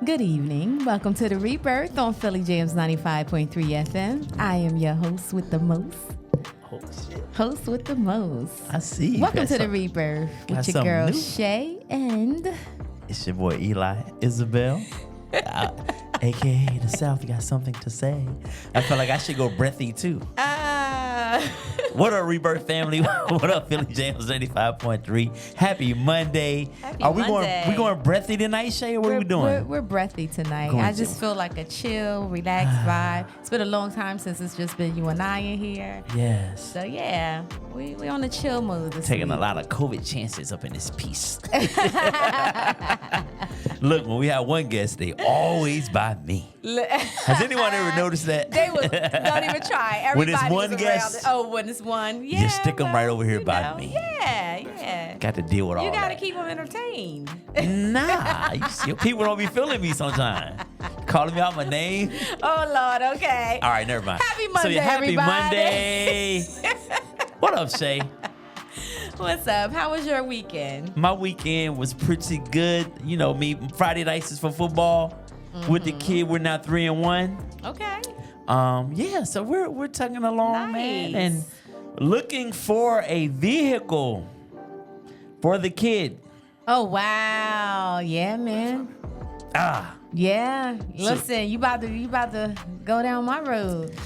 Good evening. Welcome to The Rebirth on Philly Jams 95.3 FM. I am your host with the most. Oh, shit. Host with the most. I see. Welcome to The Rebirth with your girl Shea and... It's your boy Eli Isabel. AKA the South, got something to say. I feel like I should go breathy too. What up, Rebirth family? What up, Philly Jams 95.3? Happy Monday. Happy Monday. We going breathy tonight, Shay? Or what are we doing? We're breathy tonight. I just feel like a chill, relaxed vibe. It's been a long time since it's just been you and I in here. Yes. So yeah, we on the chill mode this Taking week. a lot of COVID chances up in this piece. Look, when we have one guest, they always by me. Has anyone ever noticed that? They would don't even try. Everybody When it's one was guest, around. Oh, when it's one, yeah. You stick them right over here by me. Yeah. Got to deal with all You that. got to keep them entertained. Nah, you see, people don't be feeling me sometimes. Calling me out my name. Oh, Lord, okay. All right, never mind. Happy Monday, happy everybody. Monday. What up, Shay? What's up? How was your weekend? My weekend was pretty good. You know me, Friday nights is for football. With the kid, we're now 3-1. Okay. Yeah, so we're tugging along, man, Nice. and looking for a vehicle for the kid. Oh, wow. Yeah, man. Yeah. Listen, you about to go down my road.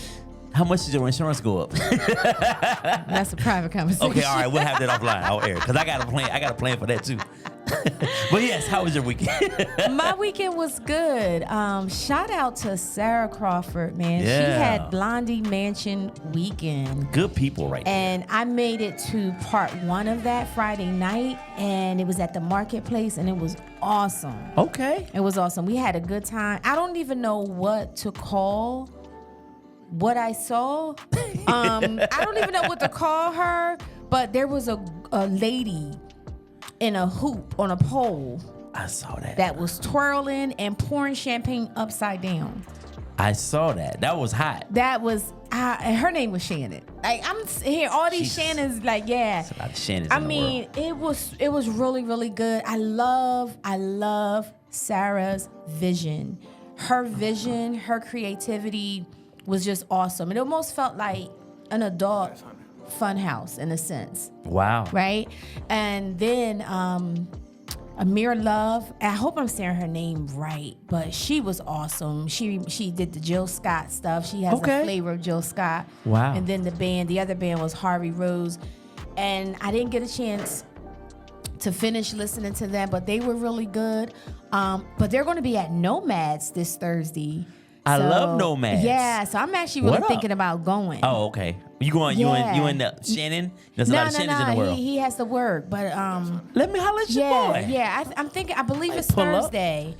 How much does your insurance go up? That's a private conversation. Okay, all right, we'll have that offline. I'll air because I got a plan for that too. But yes, how was your weekend? My weekend was good. Shout out to Sarah Crawford, man. Yeah. She had Blondie Mansion weekend. Good people, right there. And I made it to part one of that Friday night, and it was at the marketplace, and it was awesome. Okay. It was awesome. We had a good time. I don't even know what to call what I saw. I don't even know what to call her, but there was a lady in a hoop on a pole I saw that. that was twirling and pouring champagne upside down. I saw that. That was hot. That was, and her name was Shannon. Like, I'm here, all these Jesus. Shannons, like, yeah. There's a lot of Shannons I in the mean, world. it was really, really good. I love Sarah's vision. Her vision, her creativity was just awesome. It almost felt like an adult fun house in a sense. Wow. Right? And then Amir Love, I hope I'm saying her name right, but she was awesome. She did the Jill Scott stuff. She has a flavor of Jill Scott. Wow. And then the other band was Harvey Rose. And I didn't get a chance to finish listening to them, but they were really good. But they're going to be at Nomads this Thursday. I love Nomads. Yeah, so I'm actually really thinking about going. Oh, okay. You going? Yeah. You and Shannon? There's a lot of Shannons in the world. He has to work, but Let me holler at your boy. yeah. I'm thinking. I believe it's pull up. Thursday.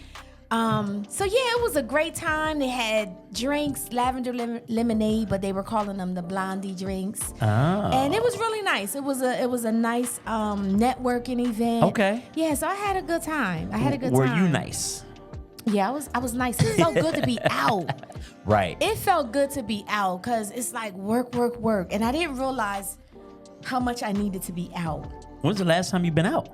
So yeah, it was a great time. They had drinks, lavender lemonade, but they were calling them the Blondie drinks. Oh. And it was really nice. It was a nice networking event. Okay. Yeah, so I had a good time. Were you nice? Yeah, I was nice. It felt good to be out. Right. It felt good to be out because it's like work. And I didn't realize how much I needed to be out. When's the last time you've been out?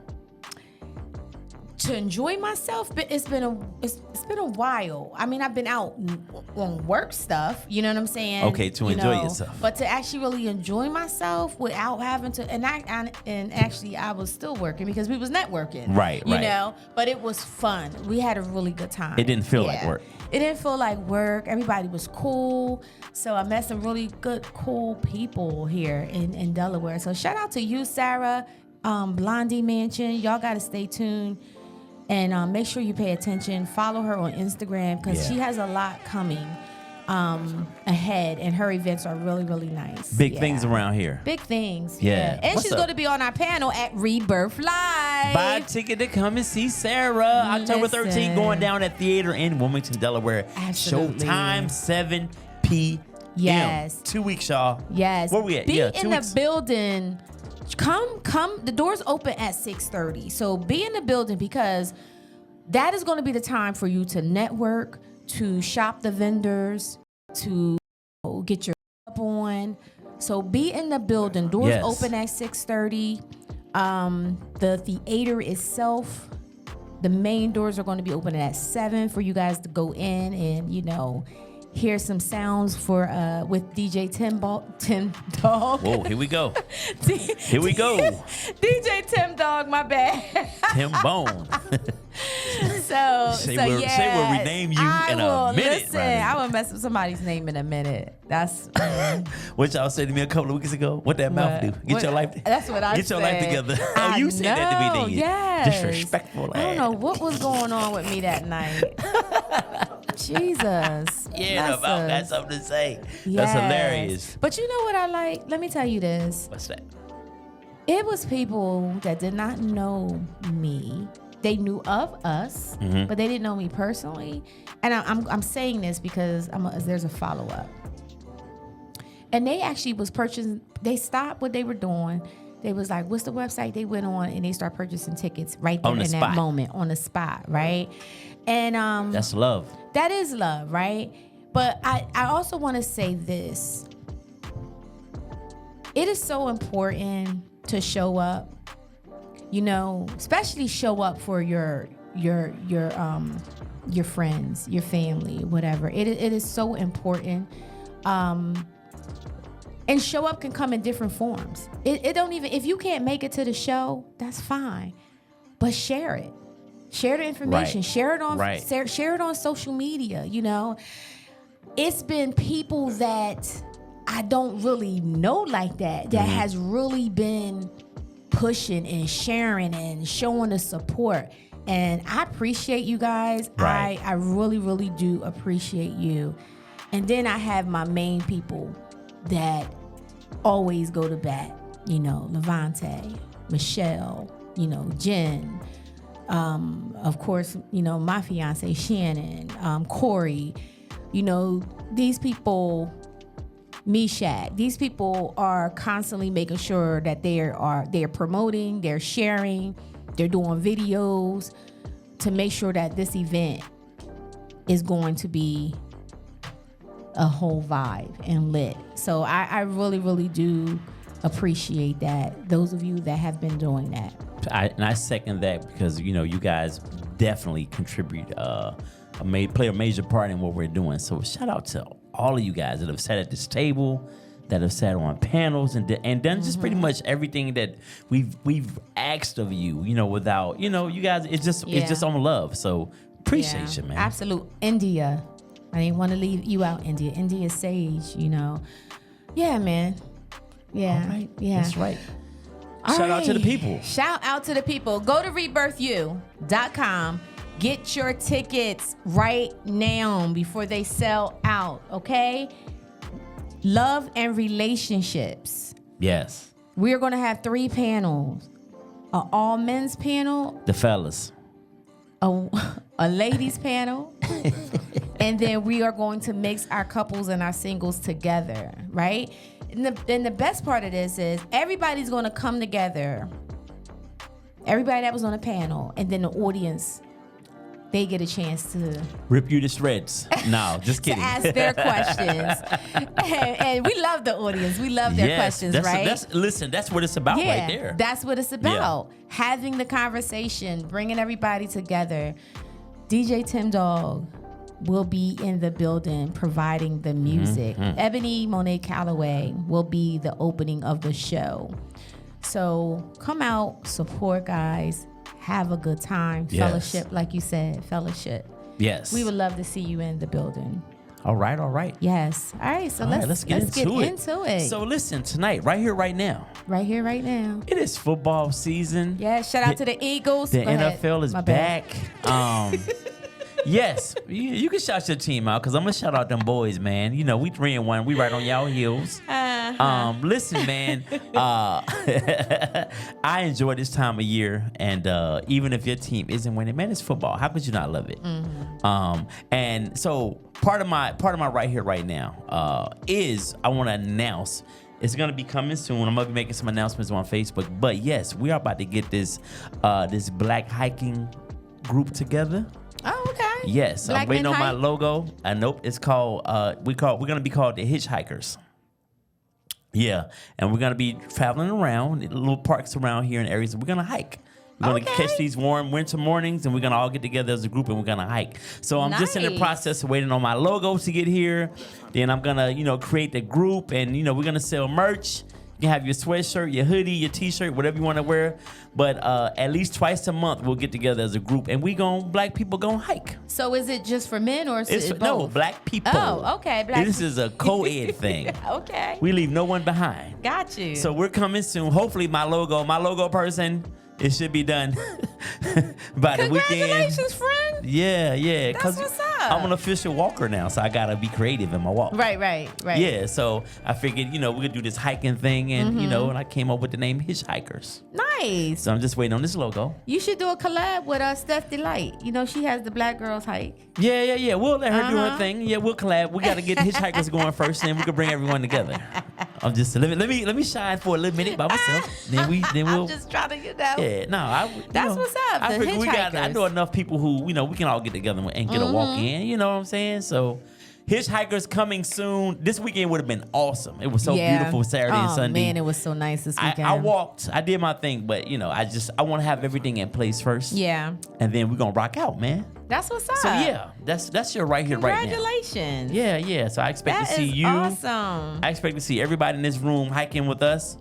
To enjoy myself, but it's been a while. I mean, I've been out on work stuff, you know what I'm saying? Okay, to enjoy yourself. But to actually really enjoy myself without having to, and actually I was still working because we was networking. Right, you right. know, but it was fun. We had a really good time. It didn't feel like work. It didn't feel like work. Everybody was cool. So I met some really good, cool people here in Delaware. So shout out to you, Sarah, Blondie Mansion. Y'all got to stay tuned. And make sure you pay attention. Follow her on Instagram because she has a lot coming ahead, and her events are really, really nice. Big things around here. Big things. Yeah. And What's she's up? going to be on our panel at Rebirth Live. Buy a ticket to come and see Sarah. October 13th, going down at Theater in Wilmington, Delaware. Absolutely. Showtime 7 p.m. Yes. 2 weeks, y'all. Yes. Where we at? Be Yeah, in 2 the weeks. building. Come. The doors open at 6:30. So be in the building because that is going to be the time for you to network, to shop the vendors, to get your up on. So be in the building. Doors Yes. open at 6:30. The theater itself The main doors are going to be opening at 7 for you guys to go in and, hear some sounds for with DJ Tim Dog. Whoa, here we go. Here we go. DJ Tim Dog, my bad. Tim Bone. Say we'll rename you in a minute. Listen, I will mess up somebody's name in a minute. That's what y'all said to me a couple of weeks ago. What that mouth do? Get your life. That's what I Get said. your life together. Oh, you said that to me, didn't you? Yes. Disrespectful. I don't know what was going on with me that night. Jesus. Yeah, the mouth got something to say. Yes. That's hilarious. But you know what I like? Let me tell you this. What's that? It was people that did not know me. They knew of us, but they didn't know me personally. And I'm saying this because there's a follow-up. And they actually was purchasing. They stopped what they were doing. They was like, what's the website? They went on and they start purchasing tickets right there in that moment, on the spot, right? And that's love. That is love, right? But I also want to say this. It is so important to show up, especially show up for your friends, your family, whatever. It is so important. And show up can come in different forms. It don't even, if you can't make it to the show, that's fine. But share it. Share the information. Right. Share it on social media, It's been people that I don't really know like that has really been pushing and sharing and showing the support. And I appreciate you guys. Right. I really, really do appreciate you. And then I have my main people that always go to bat, Levante, Michelle, Jen, of course, my fiance Shannon, Corey, these people, Meshach, these people are constantly making sure that they're promoting, they're sharing, they're doing videos to make sure that this event is going to be a whole vibe and lit. So I really, really do appreciate that. Those of you that have been doing that. I second that because, you guys definitely contribute, play a major part in what we're doing. So shout out to all of you guys that have sat at this table, that have sat on panels and done just pretty much everything that we've asked of you, without, you guys, it's just on love. So appreciate you, man. Absolute. India. I didn't want to leave you out, India. India Sage, Yeah, man. Yeah. All right. Yeah. That's right. Shout out to the people. Shout out to the people. Go to rebirthyou.com. Get your tickets right now before they sell out, okay? Love and relationships. Yes. We're going to have 3 panels. An all men's panel. The fellas. A ladies panel. And then we are going to mix our couples and our singles together, right? And the best part of this is everybody's going to come together. Everybody that was on the panel, and then the audience, they get a chance to rip you to shreds. No, just kidding. To ask their questions. and we love the audience. We love their questions, right? That's what it's about right there. That's what it's about. Yeah. Having the conversation, bringing everybody together. DJ Tim Dog will be in the building providing the music. Ebony Monet Calloway will be the opening of the show. So come out, support, guys. Have a good time. Yes. Fellowship, like you said, fellowship. Yes. We would love to see you in the building. All right. Yes. All right, so let's get into it. So listen, tonight, right here, right now. Right here, right now. It is football season. Yeah, shout out to the Eagles. The NFL is back. Yes, you can shout your team out because I'm going to shout out them boys, man. We 3-1. We right on y'all heels. Listen, man, I enjoy this time of year. And even if your team isn't winning, man, it's football. How could you not love it? And so part of my right here, right now is I want to announce it's going to be coming soon. I'm going to be making some announcements on Facebook. But yes, we are about to get this black hiking group together. Oh, okay. Yes, Black I'm waiting on my logo. Nope, it's called. We're gonna be called the Hitchhikers. Yeah, and we're gonna be traveling around little parks around here in areas. We're gonna hike. We're going to catch these warm winter mornings, and we're going to all get together as a group, and we're going to hike. So I'm just in the process of waiting on my logo to get here. Then I'm going to, create the group, and, we're going to sell merch. You can have your sweatshirt, your hoodie, your t-shirt, whatever you want to wear. But at least twice a month, we'll get together as a group, and black people gonna hike. So is it just for men or is it both? No, black people. Oh, okay. This is a co-ed thing. Okay. We leave no one behind. Got you. So we're coming soon. Hopefully my logo person, it should be done by the weekend. Congratulations, friend. Yeah. That's what's up. I'm an official walker now, so I gotta be creative in my walk. Right. Yeah, so I figured, we could do this hiking thing, and and I came up with the name Hitchhikers. Nice. So I'm just waiting on this logo. You should do a collab with Steph Delight. She has the Black Girls Hike. Yeah. We'll let her do her thing. Yeah, we'll collab. We gotta get Hitchhikers going first, and then we can bring everyone together. I'm just let me shine for a little minute by myself. Then we'll. I'm just trying to get that. Yeah, no, That's what's up. I the figure Hitchhikers. I know enough people who we can all get together and get a walk in. You know what I'm saying? So, Hitchhikers coming soon. This weekend would have been awesome. It was so beautiful Saturday and Sunday. Oh man, it was so nice this weekend. I walked. I did my thing, but I want to have everything in place first. Yeah. And then we're gonna rock out, man. That's what's up. So yeah, that's your right here, right now. Congratulations. Yeah. So I expect to see you. Awesome. I expect to see everybody in this room hiking with us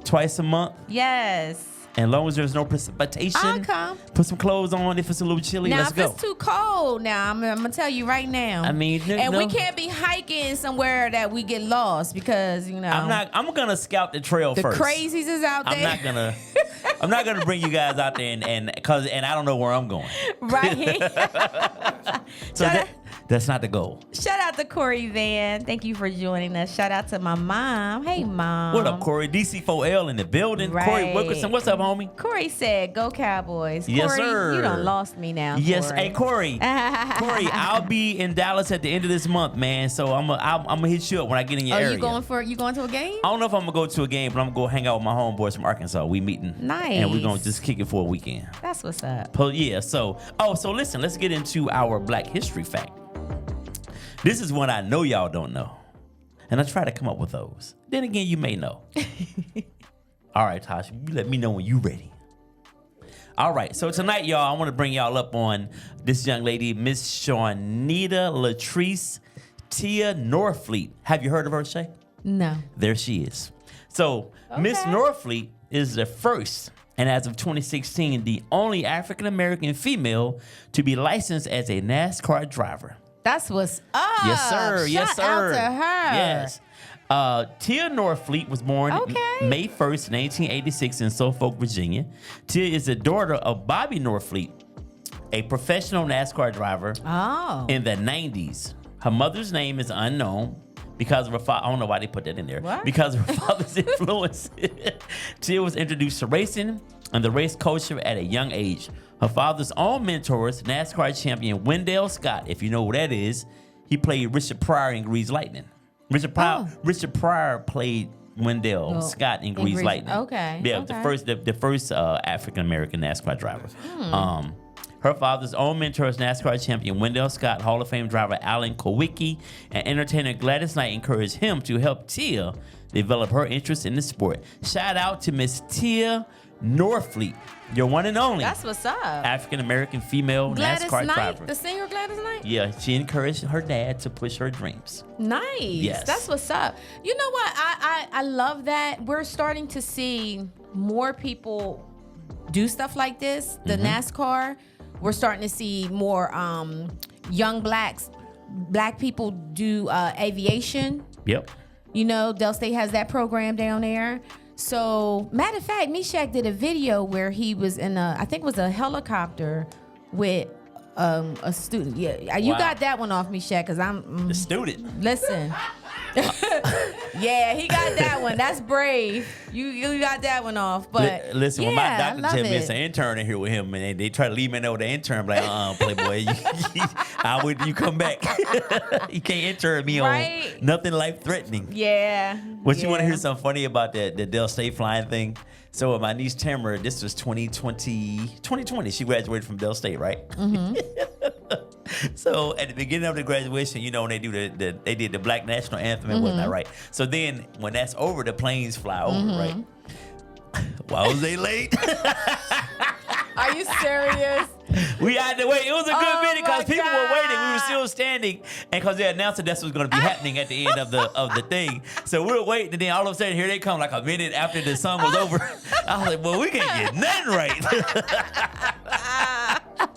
twice a month. Yes. And as long as there's no precipitation, I'll come. Put some clothes on. If it's a little chilly, now, let's go. If it's too cold, now I'm gonna tell you right now. I mean, we can't be hiking somewhere that we get lost because I'm gonna scout the trail first. The crazies is out there. I'm not gonna bring you guys out there and I don't know where I'm going. Right. So that's not the goal. Shout out to Corey Van. Thank you for joining us. Shout out to my mom. Hey, Mom. What up, Corey? DC4L in the building. Right. Corey Wilkerson, what's up, homie? Corey said, "Go Cowboys." Yes, Corey, sir. You done lost me now. Yes, Corey. hey Corey. Corey, I'll be in Dallas at the end of this month, man. So I'm gonna hit you up when I get in your area. You going to a game? I don't know if I'm gonna go to a game, but I'm gonna go hang out with my homeboys from Arkansas. We meeting. Nice. And we're gonna just kick it for a weekend. That's what's up. Yeah. So listen, let's get into our Black History fact. This is one I know y'all don't know, and I try to come up with those. Then again, you may know. All right, Tasha, you let me know when you ready. All right, so tonight, y'all, I want to bring y'all up on this young lady, Miss Shawnita Latrice Tia Norfleet. Have you heard of her, Shay? No. There she is. So Miss Norfleet is the first, and as of 2016, the only African-American female to be licensed as a NASCAR driver. That's what's up. Yes, sir. Yes, sir. Shout out to her. Yes. Tia Norfleet was born May 1st, 1986 in Suffolk, Virginia. Tia is the daughter of Bobby Norfleet, a professional NASCAR driver in the 90s. Her mother's name is unknown because of her father. I don't know why they put that in there. What? Because of her father's influence. Tia was introduced to racing and the race culture at a young age. Her father's own mentors, NASCAR champion Wendell Scott, if you know who that is, he played Richard Pryor in Grease Lightning. Richard Pryor played Wendell Scott in Grease Lightning. Okay. Yeah, the first African American NASCAR driver. Her father's own mentor is NASCAR champion Wendell Scott, Hall of Fame driver Alan Kowicki, and entertainer Gladys Knight encouraged him to help Tia develop her interest in the sport. Shout out to Miss Tia Norfleet, your one and only. That's what's up. African American female NASCAR driver. The singer Gladys Knight? Yeah, she encouraged her dad to push her dreams. Nice. Yes. That's what's up. You know what? I love that. We're starting to see more people do stuff like this. The NASCAR. We're starting to see more young black people do aviation. Yep. Del State has that program down there. So, matter of fact, Meshack did a video where he was in I think it was a helicopter with a student. Yeah, you got that one off, Meshack, because I'm... The student. Listen. Yeah, he got that one. That's brave. You got that one off. But listen, when my doctor tell me it's an intern in here with him, and they try to leave me know the intern, like, Playboy, you come back. You can't intern me on nothing life threatening. Yeah. But you want to hear something funny about the Del State flying thing? So with my niece Tamara, this was 2020. She graduated from Del State, right? Mm-hmm. So at the beginning of the graduation, when they do they did the Black National Anthem and whatnot, right? So then when that's over, the planes fly over, right? Why was they late? Are you serious? We had to wait. It was a good minute because my people were waiting. We were God. still standing, and because they announced that that's what's going to be happening at the end of the thing. So we were waiting, and then all of a sudden, here they come like a minute after the song was over. I was like, well, we can't get nothing right.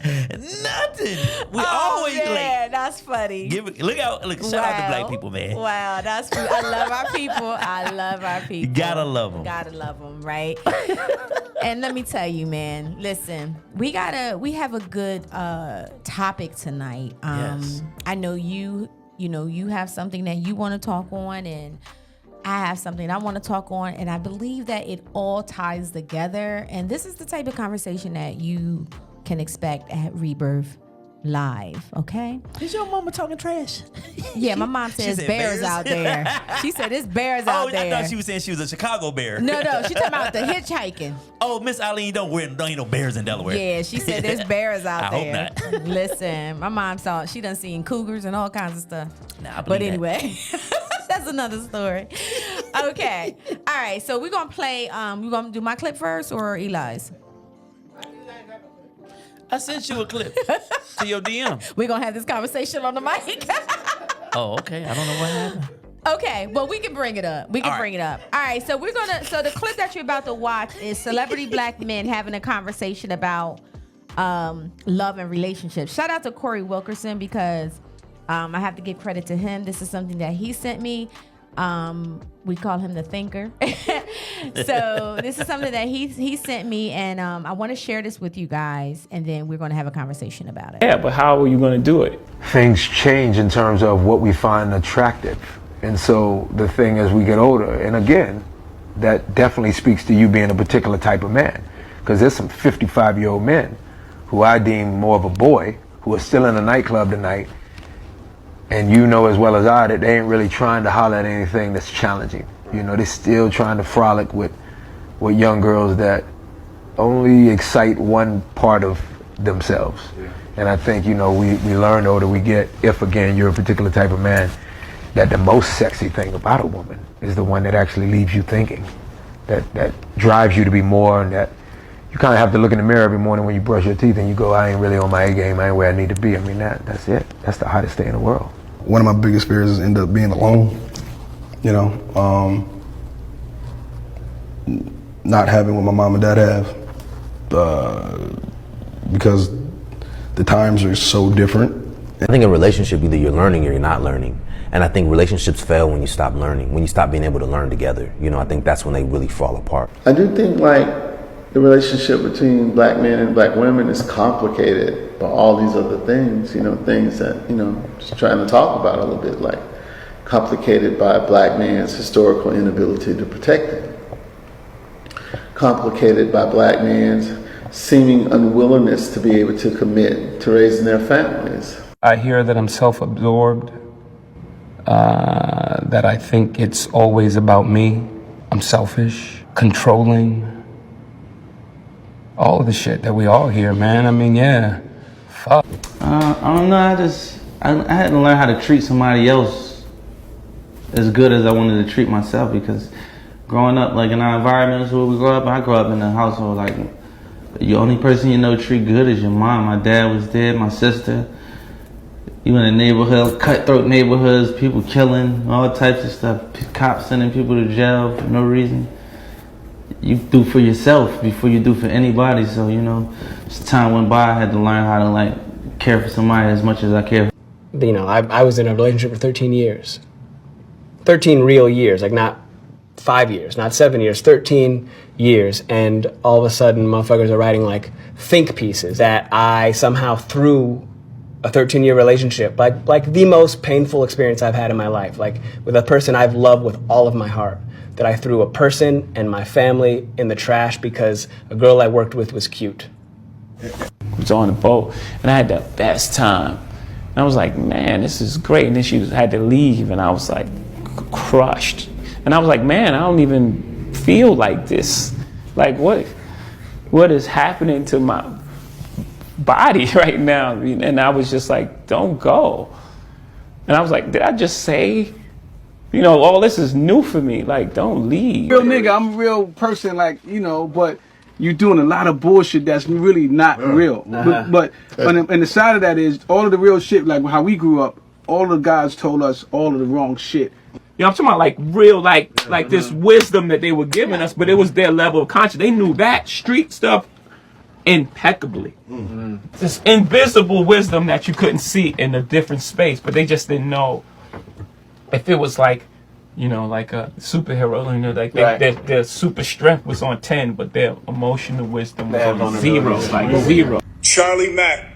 Nothing. We always late. That's funny. Look out! Look, shout out to black people, man. Wow, that's true. I love our people. I love our people. You gotta love them. Gotta love them, right? And let me tell you, man. Listen, we have a good topic tonight. Yes. I know you have something that you want to talk on, and I have something I want to talk on, and I believe that it all ties together. And this is the type of conversation that you can expect at Rebirth Live, okay? Is your mama talking trash? Yeah, my mom says bears out there. She said there's bears out there. I thought she was saying she was a Chicago bear. No, she talking about the hitchhiking. Oh, Miss Eileen, don't ain't no bears in Delaware. Yeah, she said there's bears out I there. hope not. Listen, my mom she done seen cougars and all kinds of stuff. Nah, I believe but that. anyway, that's another story. Okay, all right. So we're gonna play. You gonna do my clip first or Eli's? I sent you a clip to your DM. We're gonna have this conversation on the mic. Oh, okay. I don't know what happened. Okay, well, we can bring it up. All right, so the clip that you're about to watch is celebrity black men having a conversation about love and relationships. Shout out to Corey Wilkerson because I have to give credit to him. This is something that he sent me. We call him the thinker. So this is something that he sent me, and I want to share this with you guys, and then we're going to have a conversation about it. Yeah, but how are you going to do it? Things change in terms of what we find attractive. And so the thing as we get older, and again, that definitely speaks to you being a particular type of man. Because there's some 55-year-old men who I deem more of a boy, who are still in a nightclub tonight, and you know as well as I that they ain't really trying to holler at anything that's challenging. You know, they're still trying to frolic with young girls that only excite one part of themselves. Yeah. And I think, we learn the older we get, if again you're a particular type of man, that the most sexy thing about a woman is the one that actually leaves you thinking, that drives you to be more, and that you kind of have to look in the mirror every morning when you brush your teeth and you go, I ain't really on my A game, I ain't where I need to be. I mean, that's it. That's the hottest thing in the world. One of my biggest fears is end up being alone, not having what my mom and dad have, because the times are so different. I think in a relationship, either you're learning or you're not learning. And I think relationships fail when you stop learning, when you stop being able to learn together. I think that's when they really fall apart. I do think the relationship between black men and black women is complicated by all these other things, things that, just trying to talk about a little bit, like complicated by a black man's historical inability to protect it. Complicated by black man's seeming unwillingness to be able to commit to raising their families. I hear that I'm self-absorbed, that I think it's always about me. I'm selfish, controlling, all of the shit that we all hear, man. I mean, yeah, fuck. I don't know, I had to learn how to treat somebody else as good as I wanted to treat myself, because growing up, in our environments where we grew up, I grew up in a household, the only person treat good is your mom. My dad was dead, my sister. You in a neighborhood, cutthroat neighborhoods, people killing, all types of stuff, cops sending people to jail for no reason. You do for yourself before you do for anybody. So, as time went by, I had to learn how to care for somebody as much as I care. I was in a relationship for 13 years. 13 real years, not 5 years, not 7 years, 13 years. And all of a sudden, motherfuckers are writing think pieces that I somehow threw a 13-year relationship, like the most painful experience I've had in my life, with a person I've loved with all of my heart, that I threw a person and my family in the trash because a girl I worked with was cute. I was on the boat and I had the best time. And I was like, man, this is great. And then she had to leave and I was crushed. And I was like, man, I don't even feel like this. What is happening to my body right now? And I was just like, don't go. And I was like, did I just say, all this is new for me. Don't leave. Real nigga, I'm a real person, but you're doing a lot of bullshit that's really not real. But and the side of that is all of the real shit, like how we grew up, all the guys told us all of the wrong shit. You know, I'm talking about like real, like this wisdom that they were giving us, but it was their level of conscience. They knew that street stuff impeccably. This invisible wisdom that you couldn't see in a different space, but they just didn't know if it was like, you know, like a superhero, you know, like their super strength was on 10, but their emotional wisdom was on 0, like 0. Charlie Mack.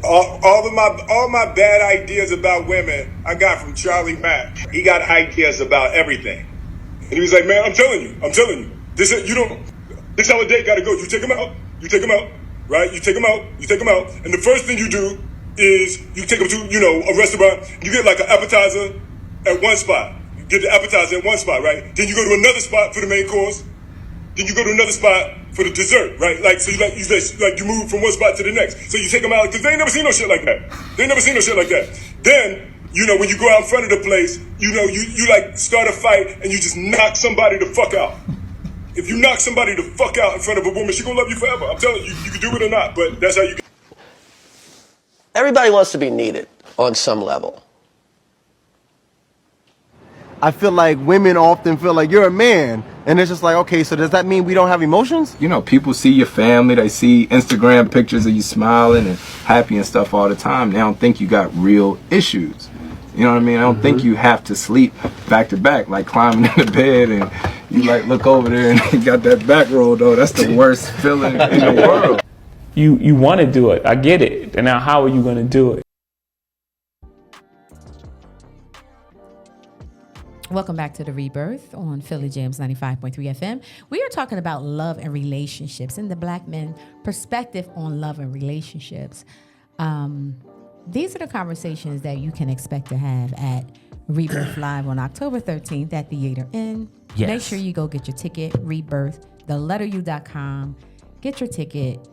All my bad ideas about women, I got from Charlie Mack. He got ideas about everything, and he was like, "Man, I'm telling you, this how a date got to go. You take him out, right? You take him out, and the first thing you do is you take him to, you know, a restaurant. You get like an appetizer at one spot. You get the appetizer at one spot, right? Then you go to another spot for the main course. Then you go to another spot for the dessert, right? Like, so you move from one spot to the next. So you take them out, because they ain't never seen no shit like that. Then, you know, when you go out in front of the place, you know, you like start a fight and you just knock somebody the fuck out. If you knock somebody the fuck out in front of a woman, she gonna love you forever. I'm telling you, you can do it or not, but that's how you get. Everybody wants to be needed on some level. I feel like women often feel like you're a man, and it's just like, okay, so does that mean we don't have emotions? You know, people see your family, they see Instagram pictures of you smiling and happy and stuff all the time. They don't think you got real issues. You know what I mean? I don't think you have to sleep back to back, like climbing in the bed and you like look over there and you got that back roll though. That's the worst feeling in the world. You want to do it. I get it. And now how are you going to do it? Welcome back to The Rebirth on Philly Jams 95.3 FM. We are talking about love and relationships and the Black men perspective on love and relationships. These are the conversations that you can expect to have at Rebirth Live on October 13th at Theater Inn. Yes. Make sure you go get your ticket, rebirth.com. Get your ticket,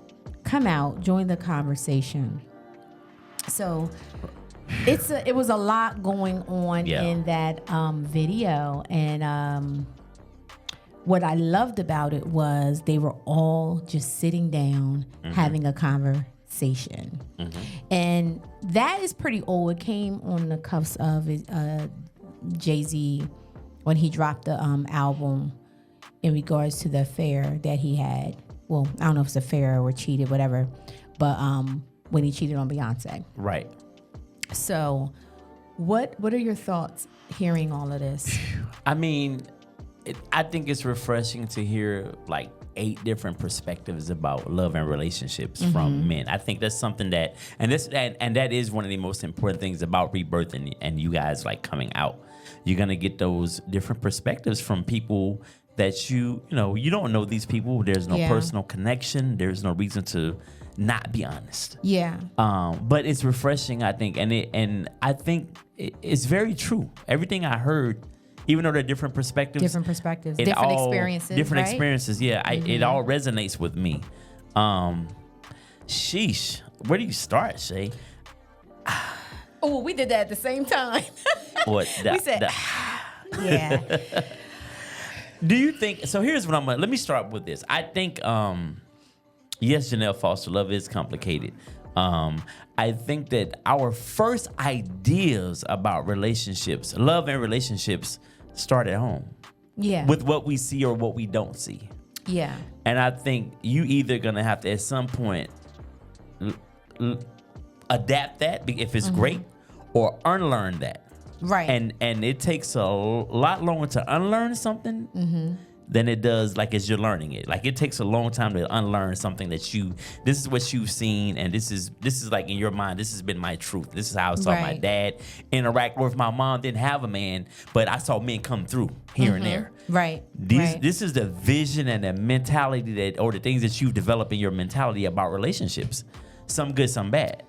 come out, join the conversation. So it was a lot going on in that video, and what I loved about it was they were all just sitting down having a conversation, and that is pretty old. It came on the cuffs of Jay-Z when he dropped the album in regards to the affair that he had. Well, I don't know if it's affair or cheated, whatever, but when he cheated on Beyonce, right? So, what are your thoughts hearing all of this? I mean, I think it's refreshing to hear like 8 different perspectives about love and relationships from men. I think that's something that, and that is one of the most important things about Rebirth and you guys like coming out. You're gonna get those different perspectives from people that you don't know these people. There's no personal connection. There's no reason to not be honest. Yeah. But it's refreshing, I think, and I think it's very true. Everything I heard, even though they're different perspectives, different experiences, different experiences. Yeah, it all resonates with me. Sheesh, where do you start, Shay? Oh, we did that at the same time. What? We said, yeah. Do you think? So here's what let me start with this. I think. Yes, Janelle Foster, love is complicated. I think that our first ideas about relationships, love and relationships, start at home. Yeah. With what we see or what we don't see. Yeah. And I think you either gonna have to at some point adapt that if it's great, or unlearn that. Right. And it takes a lot longer to unlearn something than it does like as you're learning it. Like it takes a long time to unlearn something that this is what you've seen, and this is like in your mind, this has been my truth. This is how I saw my dad interact with my mom. Didn't have a man, but I saw men come through here and there. Right. This is the vision and the mentality or the things that you've developed in your mentality about relationships. Some good, some bad.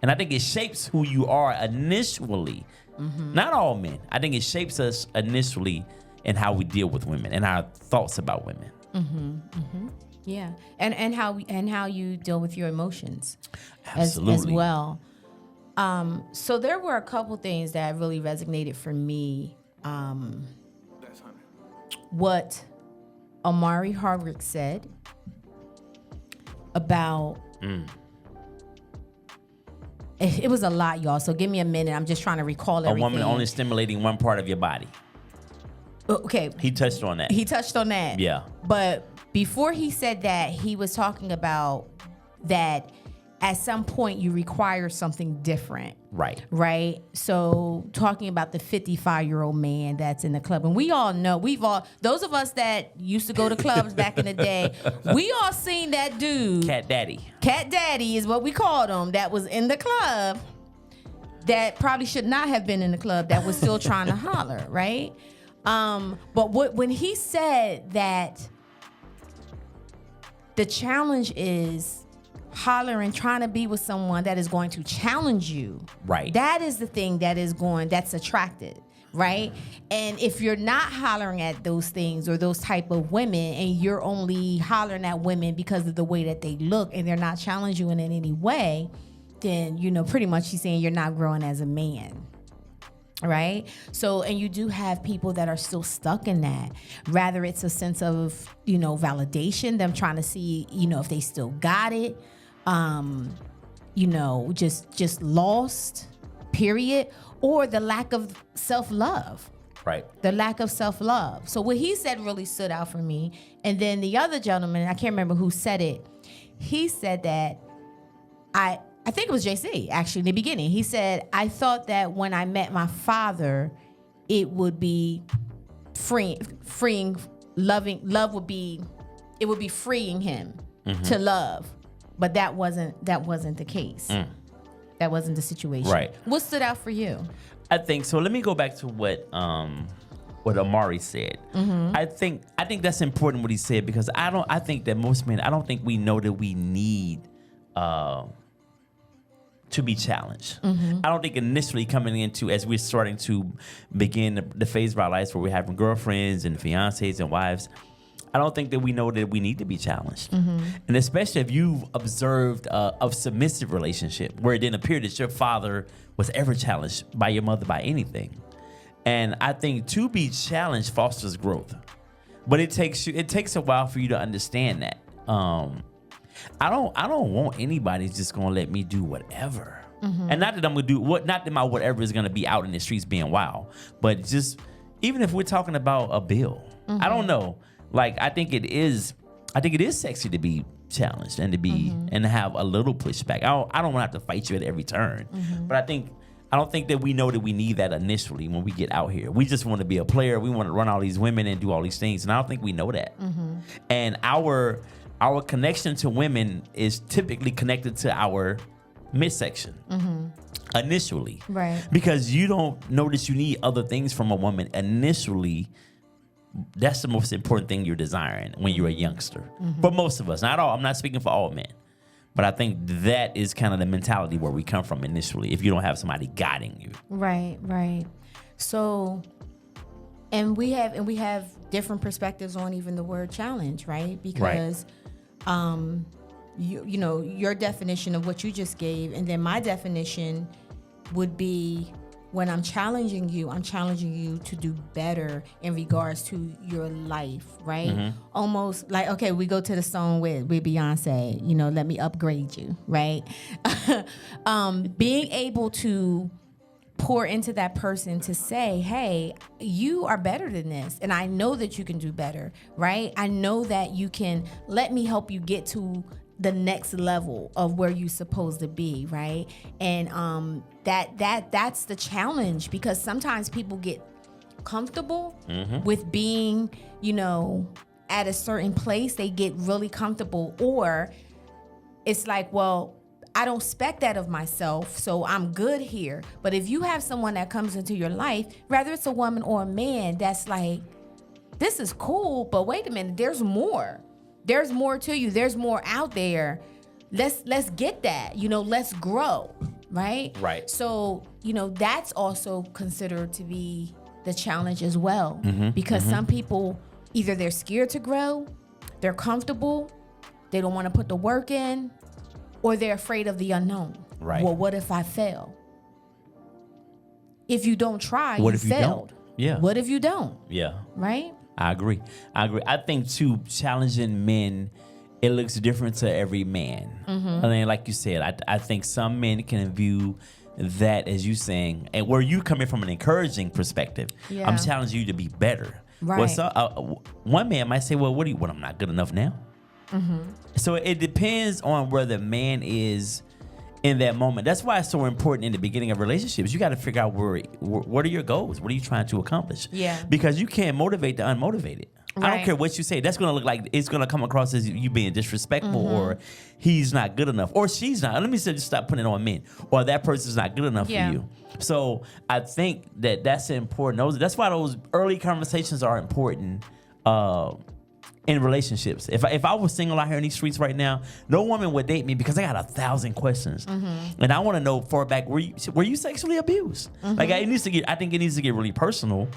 And I think it shapes who you are initially. Not all men. I think it shapes us initially in how we deal with women and our thoughts about women. Yeah, and how you deal with your emotions as well. So there were a couple things that really resonated for me. What Amari Hardwick said about. It was a lot, y'all. So give me a minute. I'm just trying to recall everything. A woman only stimulating one part of your body. Okay. He touched on that. He touched on that. Yeah. But before he said that, he was talking about that at some point you require something different. Right. Right. So talking about the 55-year-old man that's in the club. And we all know, those of us that used to go to clubs back in the day, we all seen that dude. Cat Daddy. Cat Daddy is what we called him, that was in the club, that probably should not have been in the club, that was still trying to holler, right? But when he said that the challenge is hollering, trying to be with someone that is going to challenge you. Right. That is the thing that's attracted, right? And if you're not hollering at those things or those type of women, and you're only hollering at women because of the way that they look and they're not challenging you in any way, then, pretty much he's saying you're not growing as a man. Right? So, and you do have people that are still stuck in that. Rather it's a sense of, validation, them trying to see, if they still got it. Just lost, period. Or the lack of self-love. Right. The lack of self-love. So what he said really stood out for me. And then the other gentleman, I can't remember who said it. He said that I think it was JC, actually, in the beginning. He said, I thought that when I met my father, it would be freeing, loving, love would be freeing him to love. But that wasn't the case. That wasn't the situation. Right. What stood out for you? I think so. Let me go back to what Amari said. I think that's important what he said, because I think that most men, I don't think we know that we need to be challenged. I don't think initially coming into, as we're starting to begin the phase of our lives where we're having girlfriends and fiancés and wives, I don't think that we know that we need to be challenged. And especially if you've observed a submissive relationship where it didn't appear that your father was ever challenged by your mother by anything. And I think to be challenged fosters growth. But it takes a while for you to understand that. I don't want anybody just gonna let me do whatever. And not that I'm gonna do not that my whatever is gonna be out in the streets being wild, but just even if we're talking about a bill, I don't know. Like I think it is sexy to be challenged and to be and to have a little pushback. I don't want to have to fight you at every turn, but I don't think that we know that we need that initially when we get out here. We just want to be a player. We want to run all these women and do all these things, and I don't think we know that. And our connection to women is typically connected to our midsection initially, right? Because you don't notice you need other things from a woman initially. That's the most important thing you're desiring when you're a youngster. For most of us, not all. I'm not speaking for all men, but I think that is kind of the mentality where we come from initially. If you don't have somebody guiding you, right. So, and we have different perspectives on even the word challenge, right? Because, you know, your definition of what you just gave, and then my definition would be, when I'm challenging you to do better in regards to your life, right? Almost like, okay, we go to the song with Beyonce, you know, let me upgrade you, right? Being able to pour into that person to say, hey, you are better than this, and I know that you can do better, right? I know that you can, let me help you get to the next level of where you're supposed to be, right? And that's the challenge, because sometimes people get comfortable with being, you know, at a certain place. They get really comfortable, or it's like, well, I don't expect that of myself, so I'm good here. But if you have someone that comes into your life, whether it's a woman or a man, that's like, this is cool, but wait a minute, there's more. There's more to you. There's more out there. Let's get that. You know, let's grow, right? Right. So, you know, that's also considered to be the challenge as well, because some people, either they're scared to grow, they're comfortable, they don't want to put the work in, or they're afraid of the unknown. Right. Well, what if I fail? If you don't try, what you if you failed. don't? Yeah. What if you don't? Yeah. Right? I agree. I think too, challenging men it looks different to every man. I mean, like you said, I think some men can view that as you saying, and where you coming from an encouraging perspective. Yeah. I'm challenging you to be better. Right. Well, so, one man might say, well, what I'm not good enough now. So it depends on where the man is in that moment. That's why it's so important in the beginning of relationships. You got to figure out what are your goals? What are you trying to accomplish? Yeah. Because you can't motivate the unmotivated. I don't Right. care what you say. That's going to look like it's going to come across as you being disrespectful or he's not good enough or she's not. Let me just stop putting it on men or that person's not good enough Yeah. for you. So I think that's important. That's why those early conversations are important in relationships. If I was single out here in these streets right now, no woman would date me because I got 1,000 questions, and I want to know far back were you sexually abused? Like I think it needs to get really personal,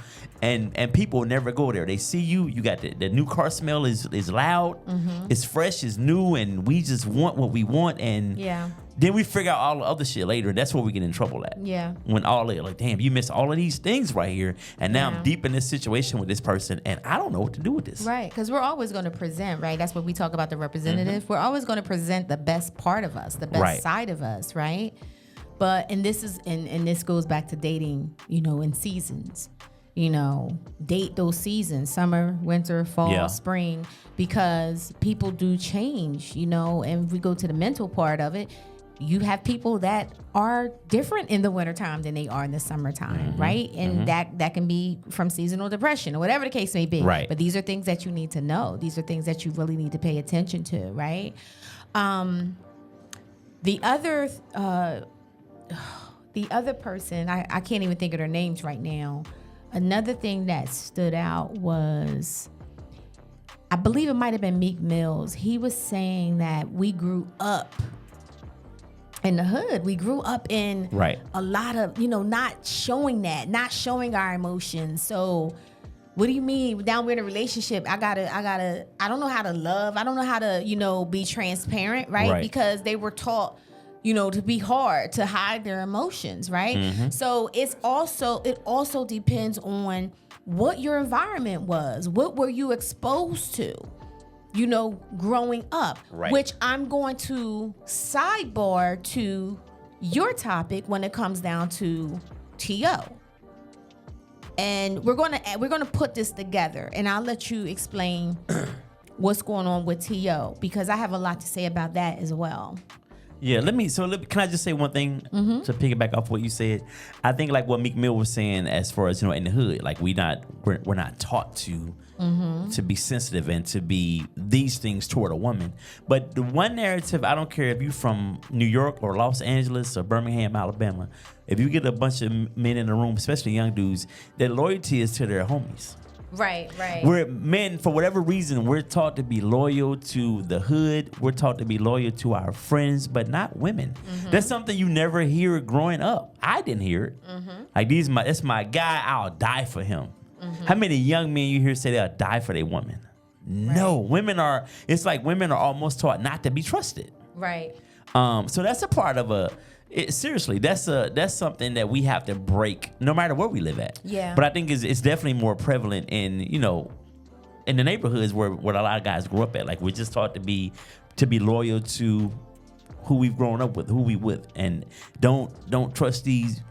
and people never go there. They see you got the new car smell is loud, it's fresh, it's new, and we just want what we want, and then we figure out all the other shit later. That's where we get in trouble at. Yeah. When all it like, damn, you missed all of these things right here, and now I'm deep in this situation with this person, and I don't know what to do with this. Right, because we're always going to present, right? That's what we talk about, the representative. We're always going to present the best part of us, the best side of us, right? But and this goes back to dating, in seasons. Date those seasons, summer, winter, fall, spring, because people do change, and we go to the mental part of it. You have people that are different in the wintertime than they are in the summertime, right? And that can be from seasonal depression or whatever the case may be. Right. But these are things that you need to know. These are things that you really need to pay attention to, right? The other person, I can't even think of their names right now. Another thing that stood out was, I believe it might have been Meek Mills. He was saying that we grew up in the hood. We grew up in a lot of, not showing our emotions. So what do you mean? Now we're in a relationship. I don't know how to love. I don't know how to, be transparent, right? Because they were taught, to be hard, to hide their emotions, right? So it also depends on what your environment was. What were you exposed to? Growing up, which I'm going to sidebar to your topic when it comes down to T.O. And we're gonna put this together, and I'll let you explain what's going on with T.O. because I have a lot to say about that as well. Yeah, can I just say one thing to piggyback off what you said? I think like what Meek Mill was saying as far as, in the hood, like we're not taught to be sensitive and to be these things toward a woman. But the one narrative, I don't care if you're from New York or Los Angeles or Birmingham, Alabama, if you get a bunch of men in the room, especially young dudes, their loyalty is to their homies. Right. We're men, for whatever reason, we're taught to be loyal to the hood. We're taught to be loyal to our friends, but not women. That's something you never hear growing up. I didn't hear it. Like that's my guy. I'll die for him. How many young men you hear say they'll die for their woman? No, women are. It's like women are almost taught not to be trusted. Right. So that's a part of seriously, that's something that we have to break no matter where we live at. Yeah. But I think it's definitely more prevalent in in the neighborhoods where a lot of guys grew up at. Like we're just taught to be loyal to who we've grown up with, who we with, and don't trust these.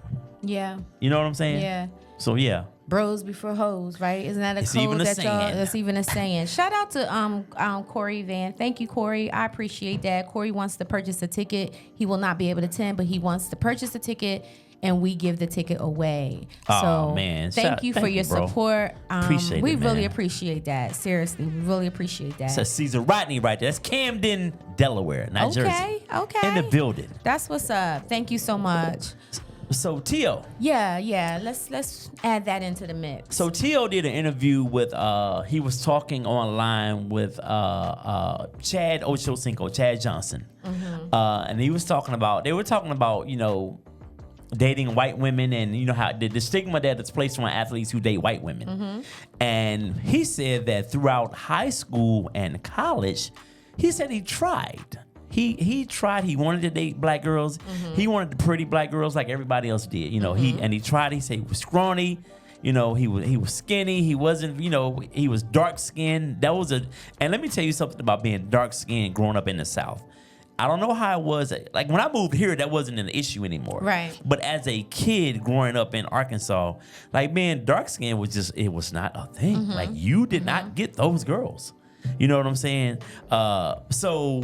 Yeah. You know what I'm saying? Yeah. So yeah. Bros before hoes, right? Isn't that a It's code even a that y'all? saying. That's even a saying. Shout out to Corey Van. Thank you, Corey. I appreciate that. Corey wants to purchase a ticket. He will not be able to attend, but he wants to purchase a ticket, and we give the ticket away. Oh, man. Thank you for your bro. support. Appreciate we it, really man. appreciate that. Seriously, we really appreciate that. That's Caesar Rodney right there. That's Camden, Delaware, not Jersey. Okay. In the building. That's what's up. Thank you so much. So T.O. Yeah. Let's add that into the mix. So T.O. did an interview with he was talking online with Chad Johson. And they were talking about dating white women and how the stigma that is placed on athletes who date white women. And he said that throughout high school and college, he said he tried. He tried. He wanted to date black girls. He wanted the pretty black girls like everybody else did. He tried. He said he was scrawny. You know, he was skinny. He wasn't, you know, he was dark skinned. And let me tell you something about being dark skinned growing up in the South. I don't know how it was. Like when I moved here, that wasn't an issue anymore. Right. But as a kid growing up in Arkansas, like being dark skinned it was not a thing. Like you did not get those girls. You know what I'm saying? So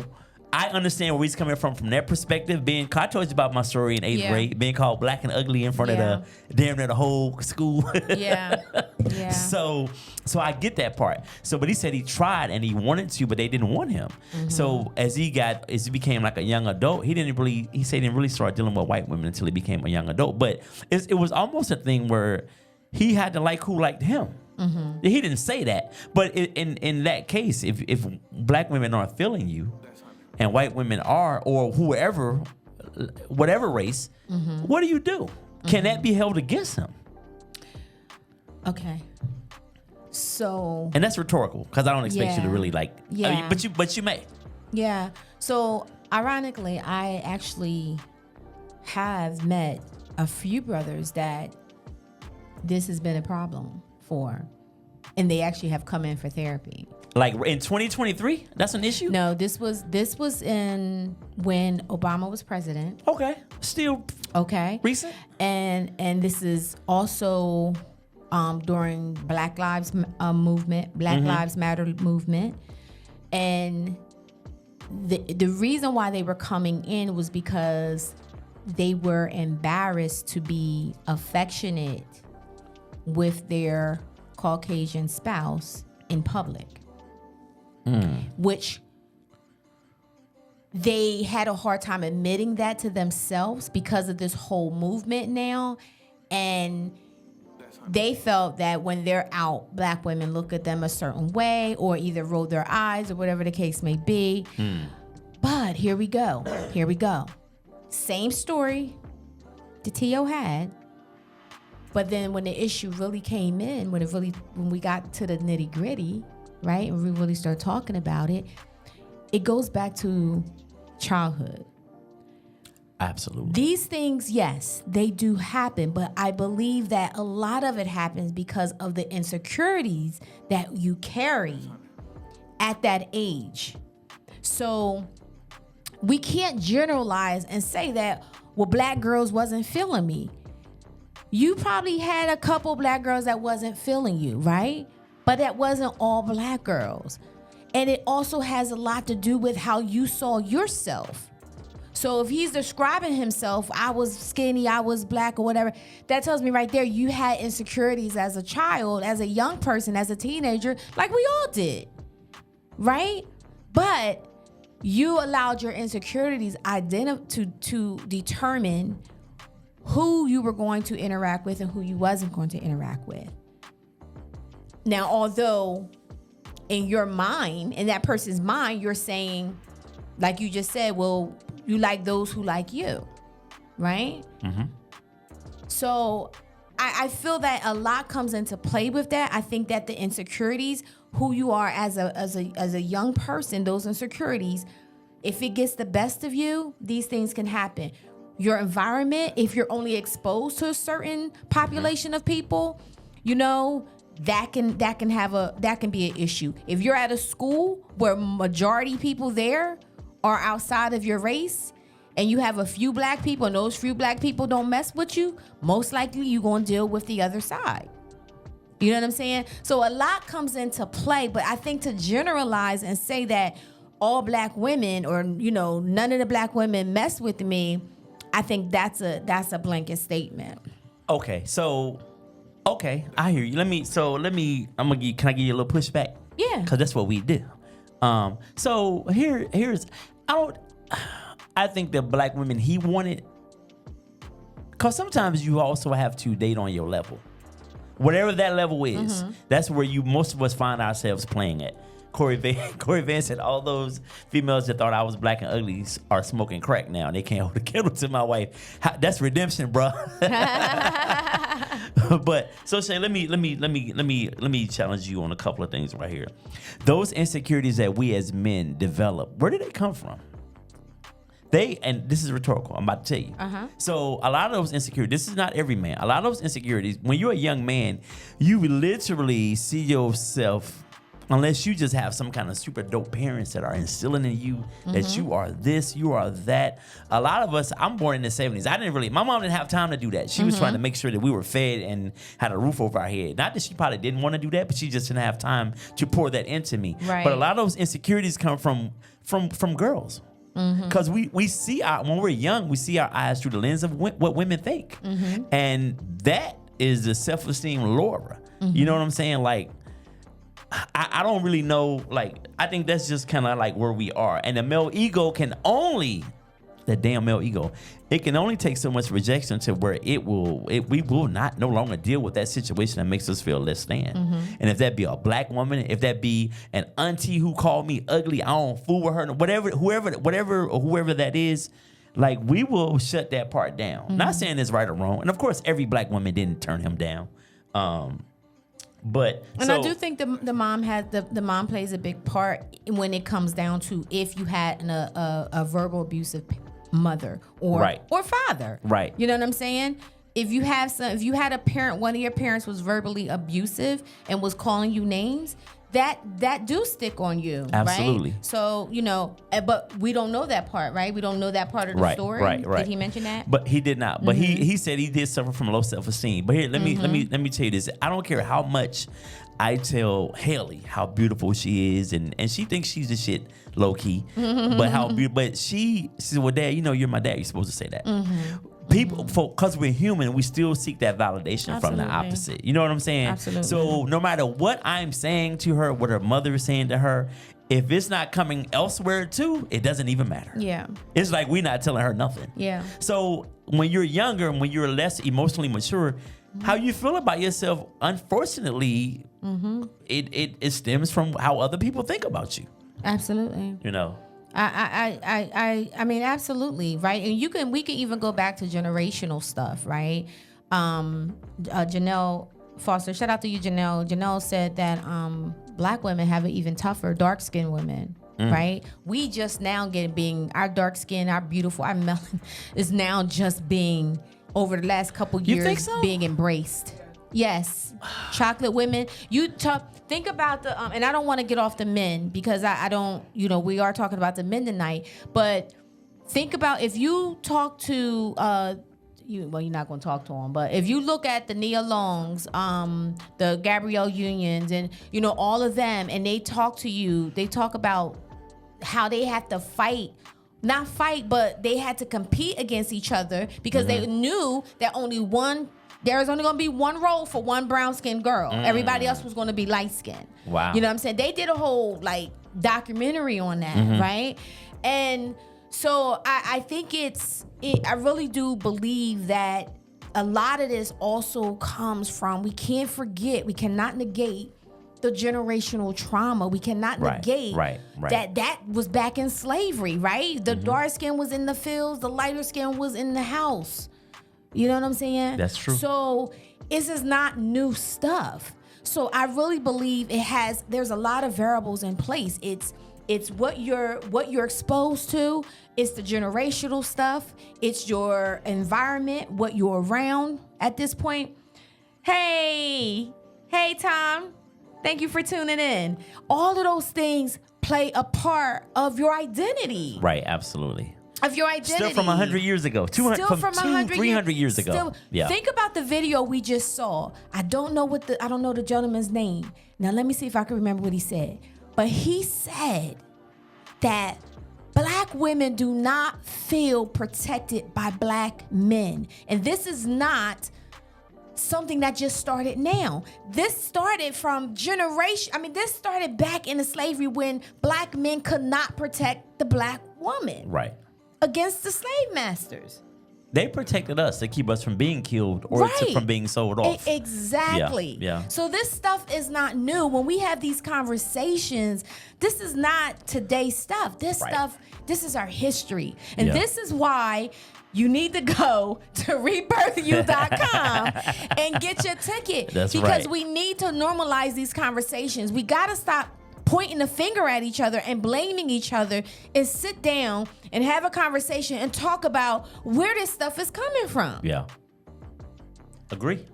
I understand where he's coming from their perspective. I told you about my story in 8th grade, being called black and ugly in front of damn near the whole school. Yeah. So I get that part. But he said he tried and he wanted to, but they didn't want him. So as he became like a young adult, he said he didn't really start dealing with white women until he became a young adult. But it was almost a thing where he had to like who liked him. He didn't say that, but in that case, if black women aren't feeling you, and white women are, or whoever, whatever race, what do you do? Can that be held against him? Okay. So. And that's rhetorical because I don't expect you to really like. Yeah. I mean, but you may. Yeah. So ironically, I actually have met a few brothers that this has been a problem for, and they actually have come in for therapy. Like in 2023, that's an issue? No, this was in when Obama was president. Okay, still okay, recent. And this is also during Black Lives movement, Black Lives Matter movement, and the reason why they were coming in was because they were embarrassed to be affectionate with their Caucasian spouse in public. Which they had a hard time admitting that to themselves because of this whole movement now. And they felt that when they're out, black women look at them a certain way or either roll their eyes or whatever the case may be. But here we go. Same story the T.O. had. But then when the issue really came in, when we got to the nitty gritty, right, and we really start talking about it, it goes back to childhood. Absolutely. These things, yes, they do happen, but I believe that a lot of it happens because of the insecurities that you carry at that age. So we can't generalize and say that, well, black girls wasn't feeling me. You probably had a couple black girls that wasn't feeling you, right? But that wasn't all black girls. And it also has a lot to do with how you saw yourself. So if he's describing himself, I was skinny, I was black or whatever, that tells me right there you had insecurities as a child, as a young person, as a teenager, like we all did, right? But you allowed your insecurities to determine who you were going to interact with and who you wasn't going to interact with. Now, although in your mind, in that person's mind, you're saying, like you just said, well, you like those who like you, right? So I feel that a lot comes into play with that. I think that the insecurities, who you are as a young person, those insecurities, if it gets the best of you, these things can happen. Your environment, if you're only exposed to a certain population of people, you know, that can be an issue. If you're at a school where majority people there are outside of your race and you have a few black people and those few black people don't mess with you, most likely you're going to deal with the other side. You know what I'm saying? So a lot comes into play, but I think to generalize and say that all black women or, you know, none of the black women mess with me, I think that's a blanket statement. Okay, so I hear you. Can I give you a little pushback? Yeah. Because that's what we do. So I think that black women, he wanted, because sometimes you also have to date on your level. Whatever that level is, that's where most of us find ourselves playing at. Corey Van said all those females that thought I was black and ugly are smoking crack now. They can't hold a candle to my wife. That's redemption, bro. But so Shea, let me challenge you on a couple of things right here. Those insecurities that we as men develop, where did they come from? and this is rhetorical, I'm about to tell you. So a lot of those insecurities, this is not every man. A lot of those insecurities, when you're a young man, you literally see yourself, unless you just have some kind of super dope parents that are instilling in you that you are this, you are that. A lot of us, I'm born in the 70s. My mom didn't have time to do that. She was trying to make sure that we were fed and had a roof over our head. Not that she probably didn't want to do that, but she just didn't have time to pour that into me. Right. But a lot of those insecurities come from girls. Because we see when we're young, we see our eyes through the lens of what women think. And that is the self-esteem lower. You know what I'm saying? Like, I don't really know. Like, I think that's just kind of like where we are. And the male ego it can only take so much rejection to where we will not no longer deal with that situation that makes us feel less than. And if that be a black woman, if that be an auntie who called me ugly, I don't fool with her, whoever that is, like, we will shut that part down. Not saying it's right or wrong. And of course, every black woman didn't turn him down. But I do think the mom plays a big part when it comes down to if you had a verbal abusive mother or father. Right. You know what I'm saying? If you had a parent, one of your parents was verbally abusive and was calling you names, that do stick on you. Absolutely. Right? So, but we don't know that part, right? We don't know that part of the story. Right. Did he mention that? But he did not. But he said he did suffer from low self-esteem. But here, let me tell you this. I don't care how much I tell Haley how beautiful she is, and she thinks she's the shit, low key. But she said, well, Dad, you're my dad. You're supposed to say that. People, because we're human, we still seek that validation from the opposite. You know what I'm saying? Absolutely. So no matter what I'm saying to her, what her mother is saying to her, if it's not coming elsewhere too, it doesn't even matter. Yeah. It's like we're not telling her nothing. Yeah. So when you're younger and when you're less emotionally mature, how you feel about yourself, unfortunately, it stems from how other people think about you. Absolutely. I mean, absolutely, right? And we can even go back to generational stuff, right? Janelle Foster, shout out to you, Janelle. Janelle said that black women have it even tougher, dark-skinned women, right? We just now our dark skin, our beautiful, our melanin is now just being, over the last couple years, think so? being embraced. Yes, chocolate women. Think about the and I don't want to get off the men because I don't. We are talking about the men tonight, but think about if you talk to you're not going to talk to them, but if you look at the Nia Longs, the Gabrielle Unions, and all of them, and they talk to you, they talk about how they have to not fight, but they had to compete against each other because they knew that there was only going to be one role for one brown-skinned girl. Everybody else was going to be light-skinned. Wow. You know what I'm saying? They did a whole, documentary on that, right? And so I think I really do believe that a lot of this also comes from, we cannot negate the generational trauma. We cannot negate that was back in slavery, right? The dark skin was in the fields, the lighter skin was in the house. You know what I'm saying? That's true. So this is not new stuff. So I really believe there's a lot of variables in place. It's what you're exposed to. It's the generational stuff. It's your environment, what you're around at this point. Hey, Tom. Thank you for tuning in. All of those things play a part of your identity. Right, absolutely. Of your identity. Still from 100 years ago. 300 years ago. Yeah. Think about the video we just saw. I don't know the gentleman's name. Now let me see if I can remember what he said. But he said that black women do not feel protected by black men. And this is not something that just started now. This started from this started back in the slavery when black men could not protect the black woman. Right. Against the slave masters. They protected us to keep us from being killed or from being sold off. Exactly. Yeah. So this stuff is not new. When we have these conversations, this is not today's stuff. This is our history. And this is why you need to go to rebirthyou.com and get your ticket. That's because we need to normalize these conversations. We got to stop pointing the finger at each other and blaming each other is sit down and have a conversation and talk about where this stuff is coming from. Yeah. Agree.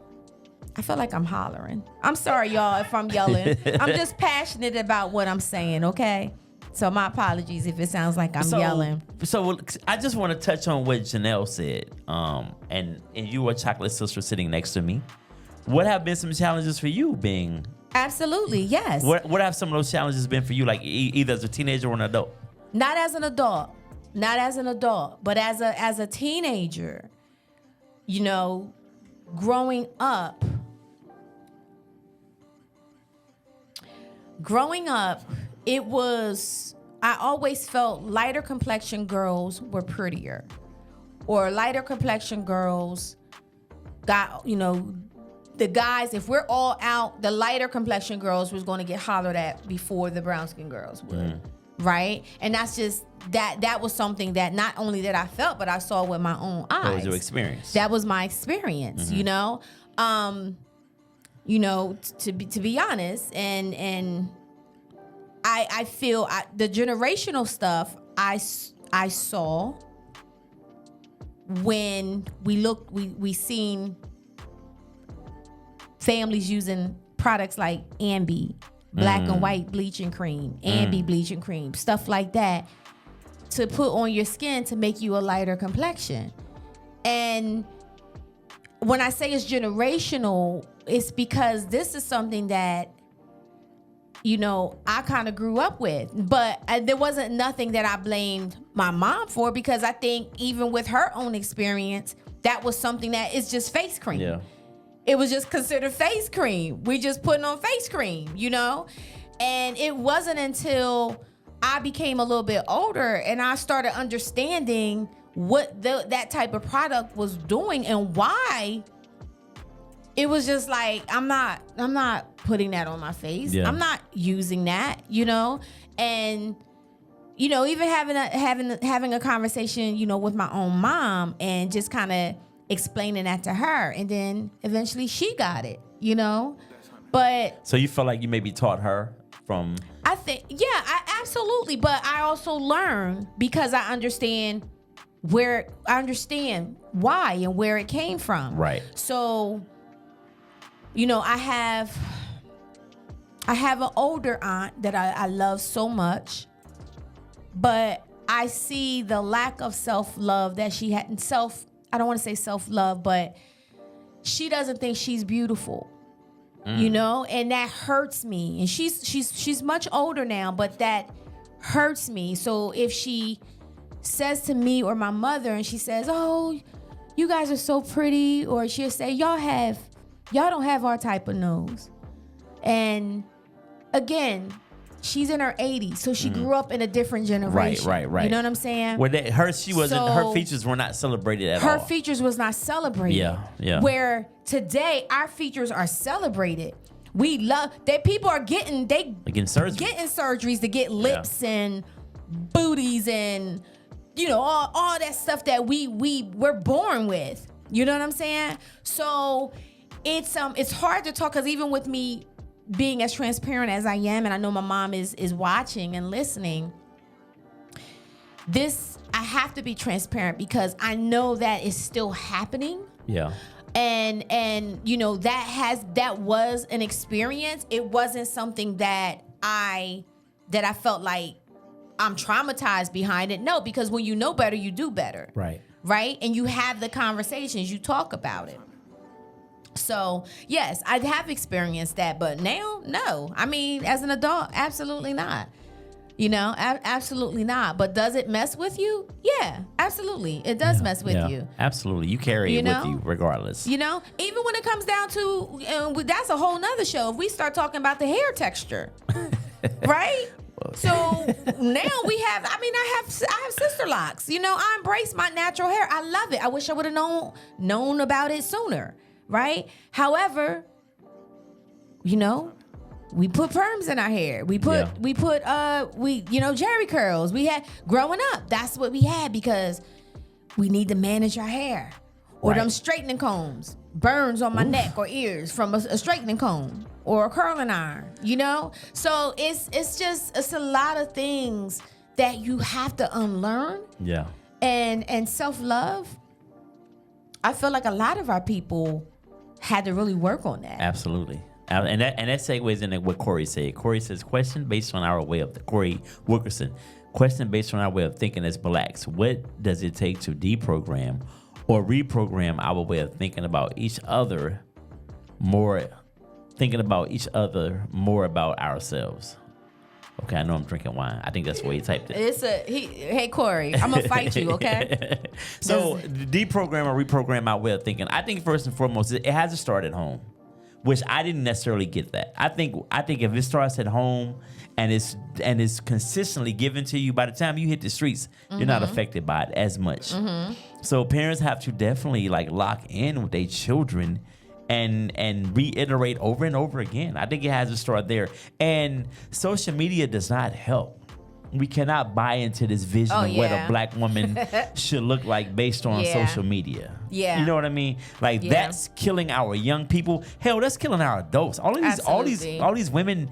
I feel like I'm hollering. I'm sorry, y'all, if I'm yelling. I'm just passionate about what I'm saying, okay? So my apologies if it sounds like I'm yelling. So I just want to touch on what Janelle said. And you were Chocolate Sister sitting next to me. What have been some challenges for you being? Absolutely, yes. What have some of those challenges been for you, like either as a teenager or an adult? Not as an adult. Not as an adult, but as a teenager, you know, growing up, it was, I always felt lighter complexion girls were prettier, or lighter complexion girls got, you know, the guys, if we're all out, the lighter complexion girls was going to get hollered at before the brown skin girls would. Right? And that's just, that was something that not only that I felt, but I saw with my own eyes. That was your experience. That was my experience, you know? You know, to be honest, and I feel the generational stuff I saw when we seen families using products like Ambi, black and white bleaching cream, Ambi bleaching cream, stuff like that to put on your skin to make you a lighter complexion. And when I say it's generational, it's because this is something that, you know, I kind of grew up with. But there wasn't nothing that I blamed my mom for, because I think even with her own experience, that was something that is just face cream. Yeah. It was just considered face cream. We just putting on face cream, you know? And it wasn't until I became a little bit older and I started understanding what that type of product was doing and why it was just like, I'm not putting that on my face. Yeah. I'm not using that, you know? And, you know, even having a conversation, you know, with my own mom and just kind of explaining that to her, and then eventually she got it, you know? But so you felt like you maybe taught her from? I think, yeah, I absolutely. But I also learned because I understand why and where it came from. Right. So, you know, I have an older aunt that I love so much, but I see the lack of self-love that she had. I don't want to say self-love, but she doesn't think she's beautiful, you know, and that hurts me. And she's much older now, but that hurts me. So if she says to me or my mother and she says, "Oh, you guys are so pretty," or she'll say, y'all don't have our type of nose. And again, she's in her 80s, so she grew up in a different generation. Right. You know what I'm saying? Where her features were not celebrated at all. Her features was not celebrated. Yeah. Where today our features are celebrated. We love that people are getting surgeries to get lips and booties and, you know, all that stuff that we're born with. You know what I'm saying? So it's hard to talk, because even with me being as transparent as I am, and I know my mom is watching and listening, I have to be transparent because I know that is still happening. Yeah. And you know, that was an experience. It wasn't something that I felt like I'm traumatized behind it. No, because when you know better, you do better. Right? And you have the conversations, you talk about it. So, yes, I have experienced that, but now, no. I mean, as an adult, absolutely not. You know, absolutely not. But does it mess with you? Yeah, absolutely. It does mess with you. Absolutely. You carry it with you regardless. You know, even when it comes down to, that's a whole nother show. If we start talking about the hair texture, right? So now I have sister locks. You know, I embrace my natural hair. I love it. I wish I would have known about it sooner. Right? However, you know, we put perms in our hair. We put Jerry curls. We had growing up. That's what we had because we need to manage our hair or them straightening combs. burns on my neck or ears from a straightening comb or a curling iron, you know? So it's a lot of things that you have to unlearn. Yeah. And self-love, I feel like a lot of our people had to really work on that. Absolutely. And that segues into what Corey said. Corey says, question based on our way of, Corey Wilkerson, question based on our way of thinking as blacks. What does it take to deprogram or reprogram our way of thinking about each other more about ourselves? Okay, I know I'm drinking wine. I think that's the way he typed it. Hey Corey, I'm gonna fight you, okay? So deprogram or reprogram our way of thinking. I think first and foremost, it has to start at home, which I didn't necessarily get that. I think if it starts at home and it's consistently given to you, by the time you hit the streets, you're not affected by it as much. So parents have to definitely like lock in with their children and reiterate over and over again. I think it has to start there. And social media does not help. We cannot buy into this vision of what a black woman should look like based on social media. Yeah. You know what I mean? Like that's killing our young people. Hell, that's killing our adults. All these women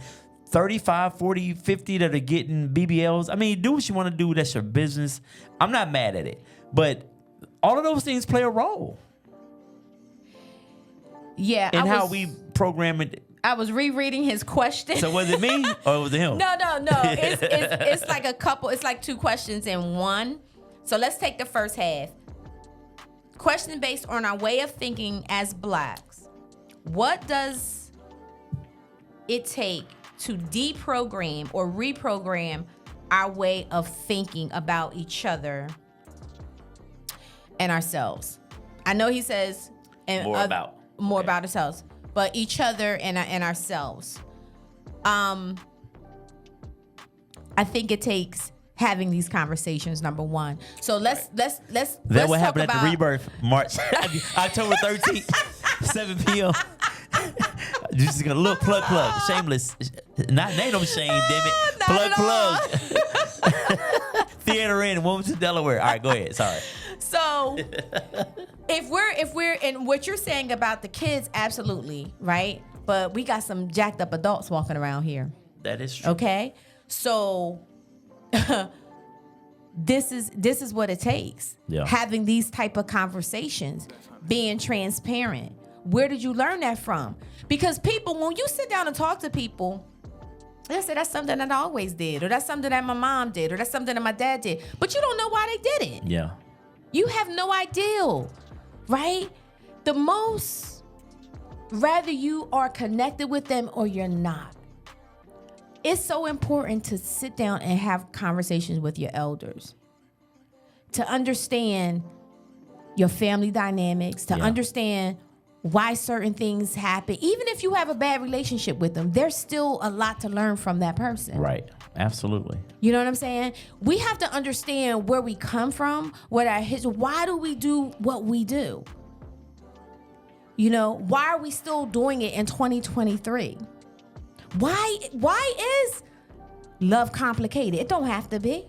35, 40, 50 that are getting BBLs. I mean, do what you want to do. That's your business. I'm not mad at it. But all of those things play a role. Yeah. And how we program it. I was rereading his question. So was it me or was it him? No. It's like a couple. It's like two questions in one. So let's take the first half. Question based on our way of thinking as blacks. What does it take to deprogram or reprogram our way of thinking about each other and ourselves? I know he says more about ourselves, but each other and ourselves. I think it takes having these conversations, number one. So let's That what happened at the Rebirth, March, October 13th, 7 p.m. Just gonna look plug, shameless. Not ain't no shame, damn it. Plug. Theater in Wilmington, Delaware. All right, go ahead. Sorry. So if we're in what you're saying about the kids, absolutely, right? But we got some jacked up adults walking around here. That is true. Okay? So this is what it takes. Yeah. Having these type of conversations, being transparent. Where did you learn that from? Because people, when you sit down and talk to people, they say that's something that I always did, or that's something that my mom did, or that's something that my dad did. But you don't know why they did it. Yeah. You have no idea, right? The most, rather you are connected with them or you're not. It's so important to sit down and have conversations with your elders, to understand your family dynamics, to understand why certain things happen. Even if you have a bad relationship with them, there's still a lot to learn from that person. Right. Absolutely. You know what I'm saying? We have to understand where we come from, what our history, why do we do what we do? You know, why are we still doing it in 2023? Why is love complicated? It don't have to be.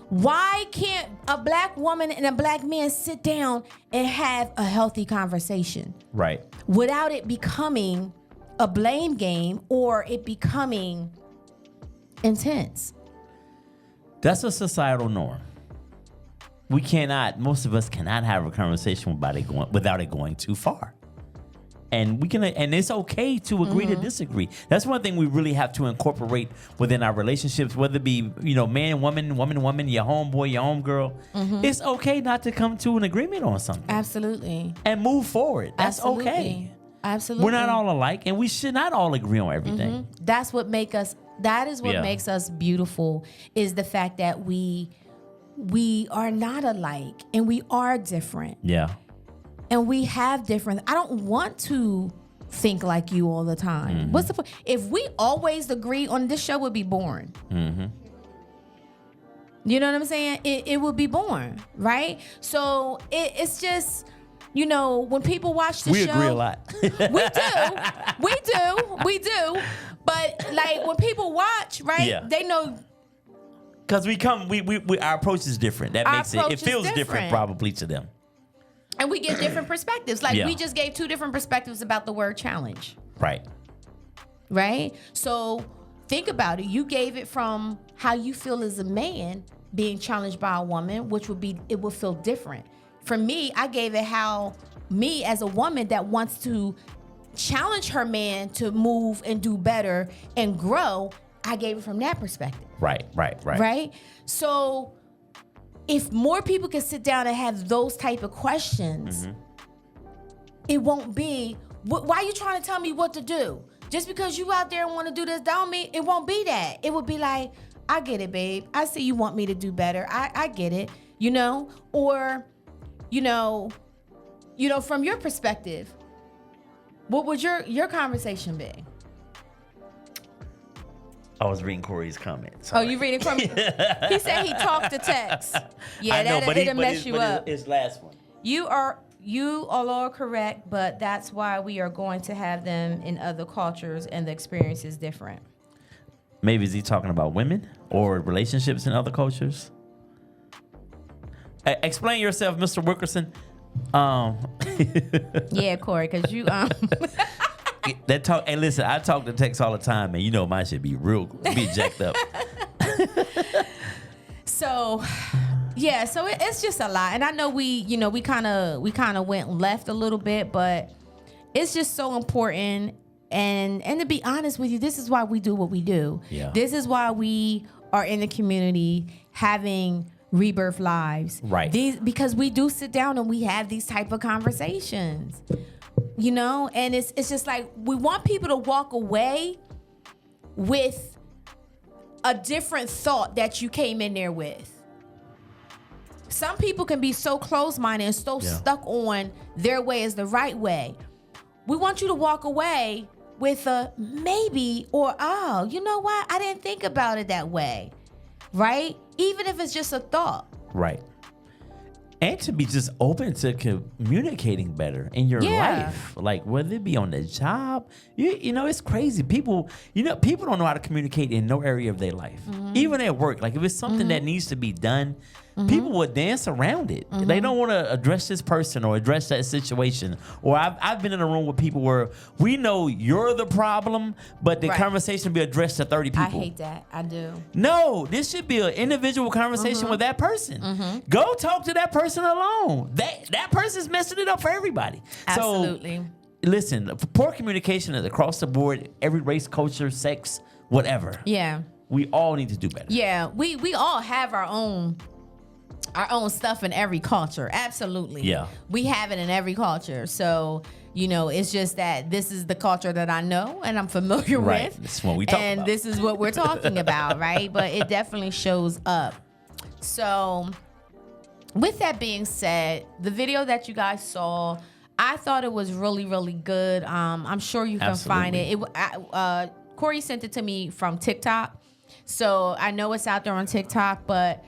Why can't a black woman and a black man sit down and have a healthy conversation? Right. Without it becoming a blame game or it becoming intense. That's a societal norm. Most of us cannot have a conversation without it going too far. And it's okay to agree to disagree. That's one thing we really have to incorporate within our relationships, whether it be, man, woman, your homeboy, your homegirl. It's okay not to come to an agreement on something. Absolutely. And move forward. That's Absolutely. okay. Absolutely. We're not all alike, and we should not all agree on everything. That is what makes us beautiful, is the fact that we are not alike and we are different. Yeah. And we have different. I don't want to think like you all the time. What's the point? If we always agree on this show, would be boring. You know what I'm saying? It would be boring, right? So it's just, when people watch the show, we agree a lot. we do. But like when people watch, right? They know. Because our approach is different. That makes it feels different probably to them. And we give different perspectives. Like we just gave 2 different perspectives about the word challenge. Right. Right? So think about it. You gave it from how you feel as a man being challenged by a woman, which would be, it would feel different. For me, I gave it how me as a woman that wants to challenge her man to move and do better and grow, I gave it from that perspective. Right. Right? So if more people can sit down and have those type of questions, it won't be, why are you trying to tell me what to do? Just because you out there and want to do this, don't mean it won't be that. It would be like, I get it, babe. I see you want me to do better. I get it, you know? Or, you know, from your perspective, what would your conversation be? I was reading Corey's comment. Oh, you reading from? He said he talked to text. Yeah, I know, it'll mess you up. His last one. You are all correct, but that's why we are going to have them in other cultures, and the experience is different. Maybe is he talking about women or relationships in other cultures? Explain yourself, Mr. Wilkerson. Yeah, Corey, because you that talk. Hey, listen, I talk to text all the time, and you know mine should be be jacked up. So, yeah, so it's just a lot, and I know we kind of went left a little bit, but it's just so important. And to be honest with you, this is why we do what we do. Yeah. This is why we are in the community having rebirth lives. Right. Because we do sit down and we have these type of conversations. You know, and it's just like we want people to walk away with a different thought that you came in there with. Some people can be so close-minded and so stuck on their way is the right way. We want you to walk away with a maybe or, oh, you know what? I didn't think about it that way, right? Even if it's just a thought. Right. And to be just open to communicating better in your life. Like whether it be on the job, you know, it's crazy. People don't know how to communicate in no area of their life. Even at work. Like if it's something that needs to be done, people would dance around it. They don't want to address this person or address that situation. Or I've been in a room with people where we know you're the problem, but the conversation be addressed to 30 people. I hate that. I do. No, this should be an individual conversation with that person. Go talk to that person alone. That person's messing it up for everybody. Absolutely. So, listen, poor communication is across the board, every race, culture, sex, whatever. Yeah. We all need to do better. Yeah, we all have our own stuff in every culture. Absolutely. Yeah. We have it in every culture. So, you know, it's just that this is the culture that I know and I'm familiar with. This is what we talk about. And this is what we're talking about, right? But it definitely shows up. So, with that being said, the video that you guys saw, I thought it was really, really good. I'm sure you can find it. Corey sent it to me from TikTok. So I know it's out there on TikTok, but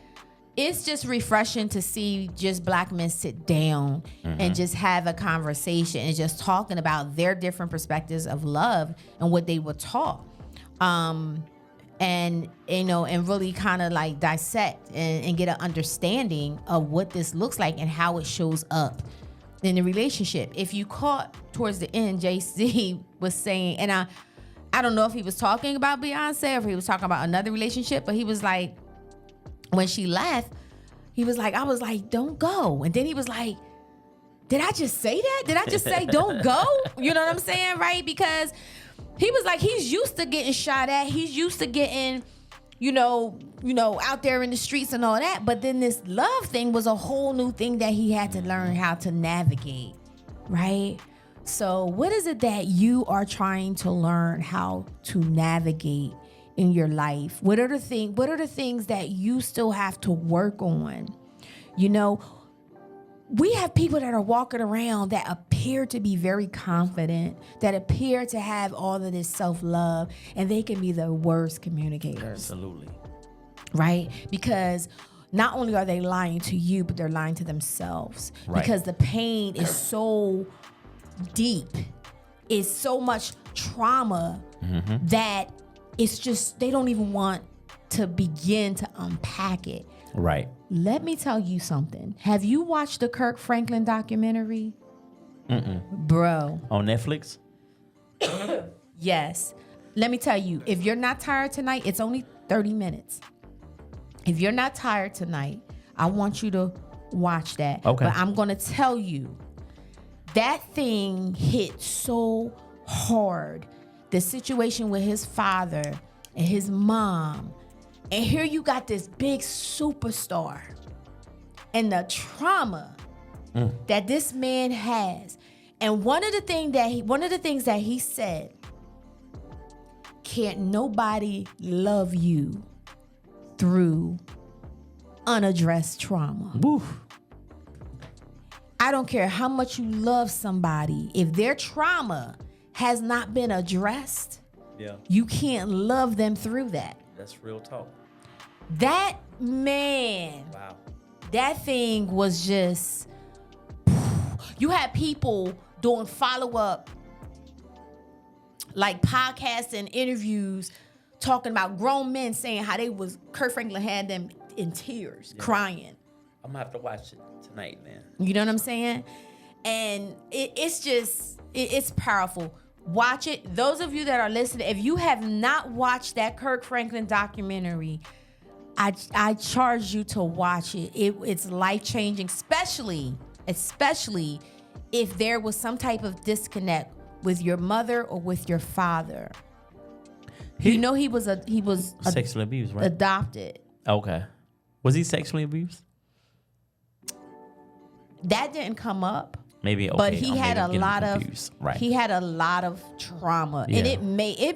it's just refreshing to see just black men sit down and just have a conversation and just talking about their different perspectives of love and what they were taught. And, you know, and really kind of like dissect and get an understanding of what this looks like and how it shows up in the relationship. If you caught towards the end, JC was saying, and I don't know if he was talking about Beyonce or if he was talking about another relationship, but he was like, when she left, he was like, I was like, don't go. And then he was like, did I just say that? Did I just say don't go? You know what I'm saying, right? Because he was like, he's used to getting shot at. He's used to getting, you know, out there in the streets and all that. But then this love thing was a whole new thing that he had to learn how to navigate, right? So what is it that you are trying to learn how to navigate in your life? What are the things that you still have to work on? You know, we have people that are walking around that appear to be very confident, that appear to have all of this self-love, and they can be the worst communicators. Absolutely. Right? Because not only are they lying to you, but they're lying to themselves. Right. Because the pain is so deep. It's so much trauma that it's just, they don't even want to begin to unpack it. Right. Let me tell you something. Have you watched the Kirk Franklin documentary? Bro. On Netflix? Yes. Let me tell you, if you're not tired tonight, it's only 30 minutes. If you're not tired tonight, I want you to watch that. Okay. But I'm going to tell you, that thing hit so hard. The situation with his father and his mom. And here you got this big superstar. And the trauma that this man has. And one of the things that he said, can't nobody love you through unaddressed trauma. Woof. I don't care how much you love somebody, if their trauma has not been addressed, you can't love them through that. That's real talk. That man, Wow. that thing was just, you had people doing follow-up, like podcasts and interviews, talking about grown men saying how Kirk Franklin had them in tears, crying. I'm gonna have to watch it tonight, man. You know what I'm saying? And it's powerful. Watch it. Those of you that are listening, if you have not watched that Kirk Franklin documentary, I charge you to watch it. It's life-changing, especially if there was some type of disconnect with your mother or with your father. He was sexually abused, right? Adopted. Okay. Was he sexually abused? That didn't come up. Maybe. Okay. But he I'm had a maybe lot getting of confused. Right. He had a lot of trauma, Yeah. and it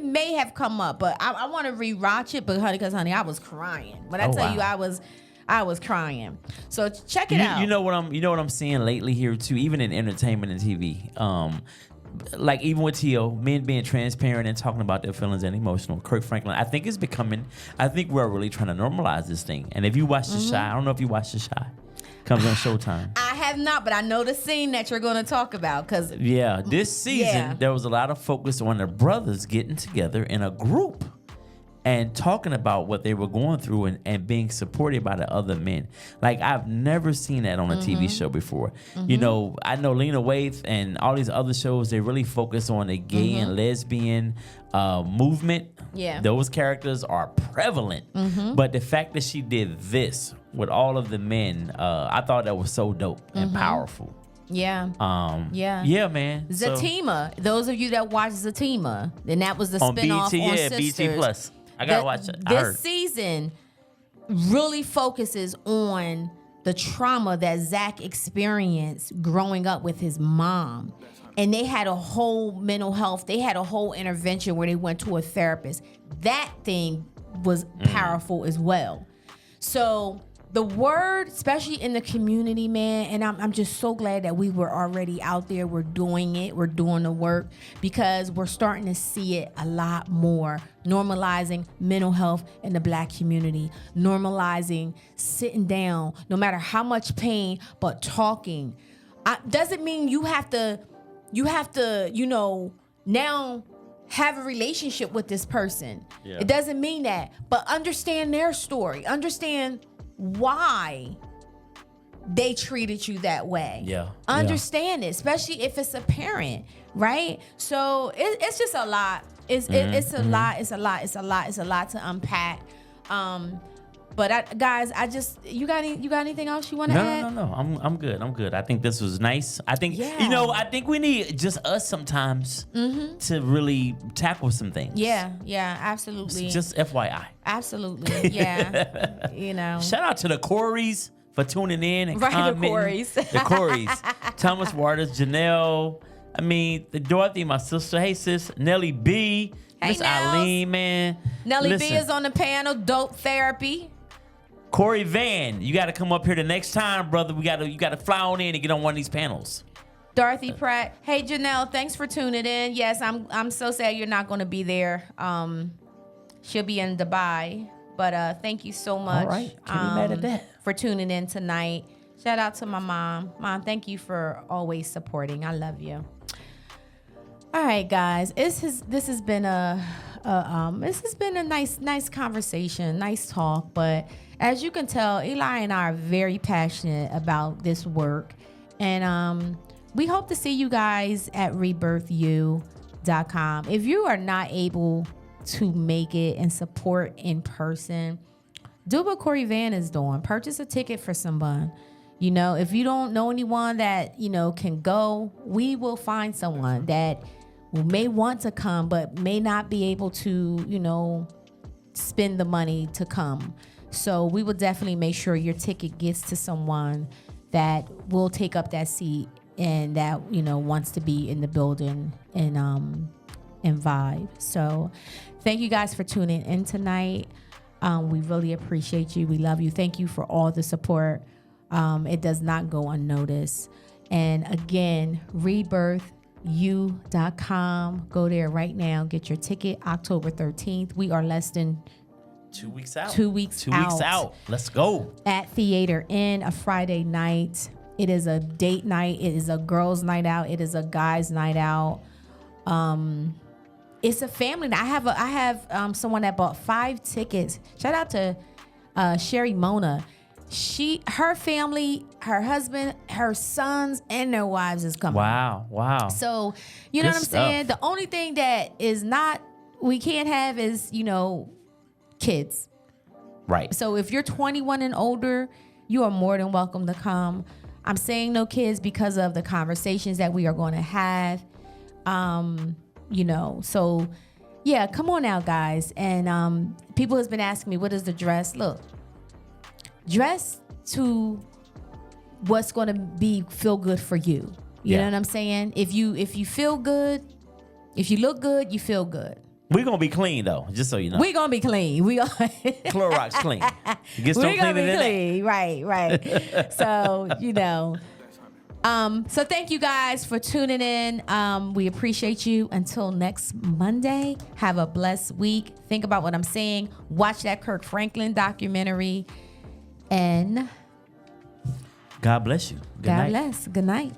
may have come up. But I want to rewatch it, but honey, I was crying. When I tell you, I was crying. So check it out. You know what I'm seeing lately here too, even in entertainment and TV. Like even with T.O., men being transparent and talking about their feelings and emotional. Kirk Franklin, I think we're really trying to normalize this thing. And if you watch The Shy, I don't know if you watch The Shy. Comes on Showtime. I have not, but I know the scene that you're going to talk about. This season, there was a lot of focus on the brothers getting together in a group and talking about what they were going through and being supported by the other men. Like, I've never seen that on a TV show before. You know, I know Lena Waithe and all these other shows, they really focus on the gay and lesbian movement. Yeah. Those characters are prevalent. But the fact that she did this with all of the men, I thought that was so dope and powerful. Yeah. Yeah, man. Zatima. Those of you that watch Zatima, then that was the On spinoff BT, on yeah, Sisters. BT Plus. I gotta watch it. This season really focuses on the trauma that Zach experienced growing up with his mom. And they had a whole mental health, they had a whole intervention where they went to a therapist. That thing was powerful as well. So the word, especially in the community, man, and I'm just so glad that we were already out there. We're doing it. We're doing the work because we're starting to see it a lot more. Normalizing mental health in the Black community. Normalizing sitting down, no matter how much pain, but talking. Doesn't mean you have to, now have a relationship with this person. Yeah. It doesn't mean that, but understand their story. Understand why they treated you that way. Yeah. Understand it, especially if it's a parent, right? So it's just a lot. It's a lot. It's a lot. It's a lot. It's a lot to unpack. But guys, you got anything else you want to add? No. I'm good. I think this was nice. I think I think we need just us sometimes to really tackle some things. Yeah, absolutely. Just FYI. Absolutely. Yeah. Shout out to the Coreys for tuning in and commenting. The Coreys. The Coreys. Thomas Waters, Janelle. The Dorothy, my sister. Hey, sis. Nelly B. Hey, Miss Eileen, man. Nelly Listen, B is on the panel. Dope Therapy. Corey Van, you got to come up here the next time, brother. You got to fly on in and get on one of these panels. Dorothy Pratt. Hey, Janelle, thanks for tuning in. Yes, I'm so sad you're not going to be there. She'll be in Dubai. But thank you so much. All right. Can't be mad at that. For tuning in tonight. Shout out to my mom. Mom, thank you for always supporting. I love you. All right, guys. This has been a this has been a nice conversation, nice talk. But as you can tell, Eli and I are very passionate about this work, and we hope to see you guys at rebirthyou.com. If you are not able to make it and support in person, do what Corey Van is doing. Purchase a ticket for someone. You know, if you don't know anyone that, you know, can go, we will find someone that may want to come but may not be able to, you know, spend the money to come. So we will definitely make sure your ticket gets to someone that will take up that seat and that, you know, wants to be in the building and vibe. So thank you guys for tuning in tonight. We really appreciate you. We love you. Thank you for all the support. It does not go unnoticed. And again, rebirthyou.com. Go there right now. Get your ticket October 13th. We are less than 2 weeks out. 2 weeks out. Let's go. At Theater Inn, a Friday night. It is a date night. It is a girls' night out. It is a guys' night out. It's a family night. I have someone that bought 5 tickets. Shout out to Sherry Mona. Her family, her husband, her sons, and their wives is coming. Wow. So, you know Good what I'm stuff. saying? The only thing that is not, we can't have is, you know, kids. Right. So if you're 21 and older, you are more than welcome to come. I'm saying no kids because of the conversations that we are going to have. You know, so yeah, come on out, guys. And people has been asking me, what is the dress? Look, dress to what's going to feel good for you. You know what I'm saying? If you feel good, if you look good, you feel good. We're going to be clean, though, just so you know. We're going to be clean. Clorox clean. You get some We're going to cleaner be than that. clean. Right. So, you know. So thank you guys for tuning in. We appreciate you. Until next Monday, have a blessed week. Think about what I'm saying. Watch that Kirk Franklin documentary. And God bless you. Good God night. bless. Good night.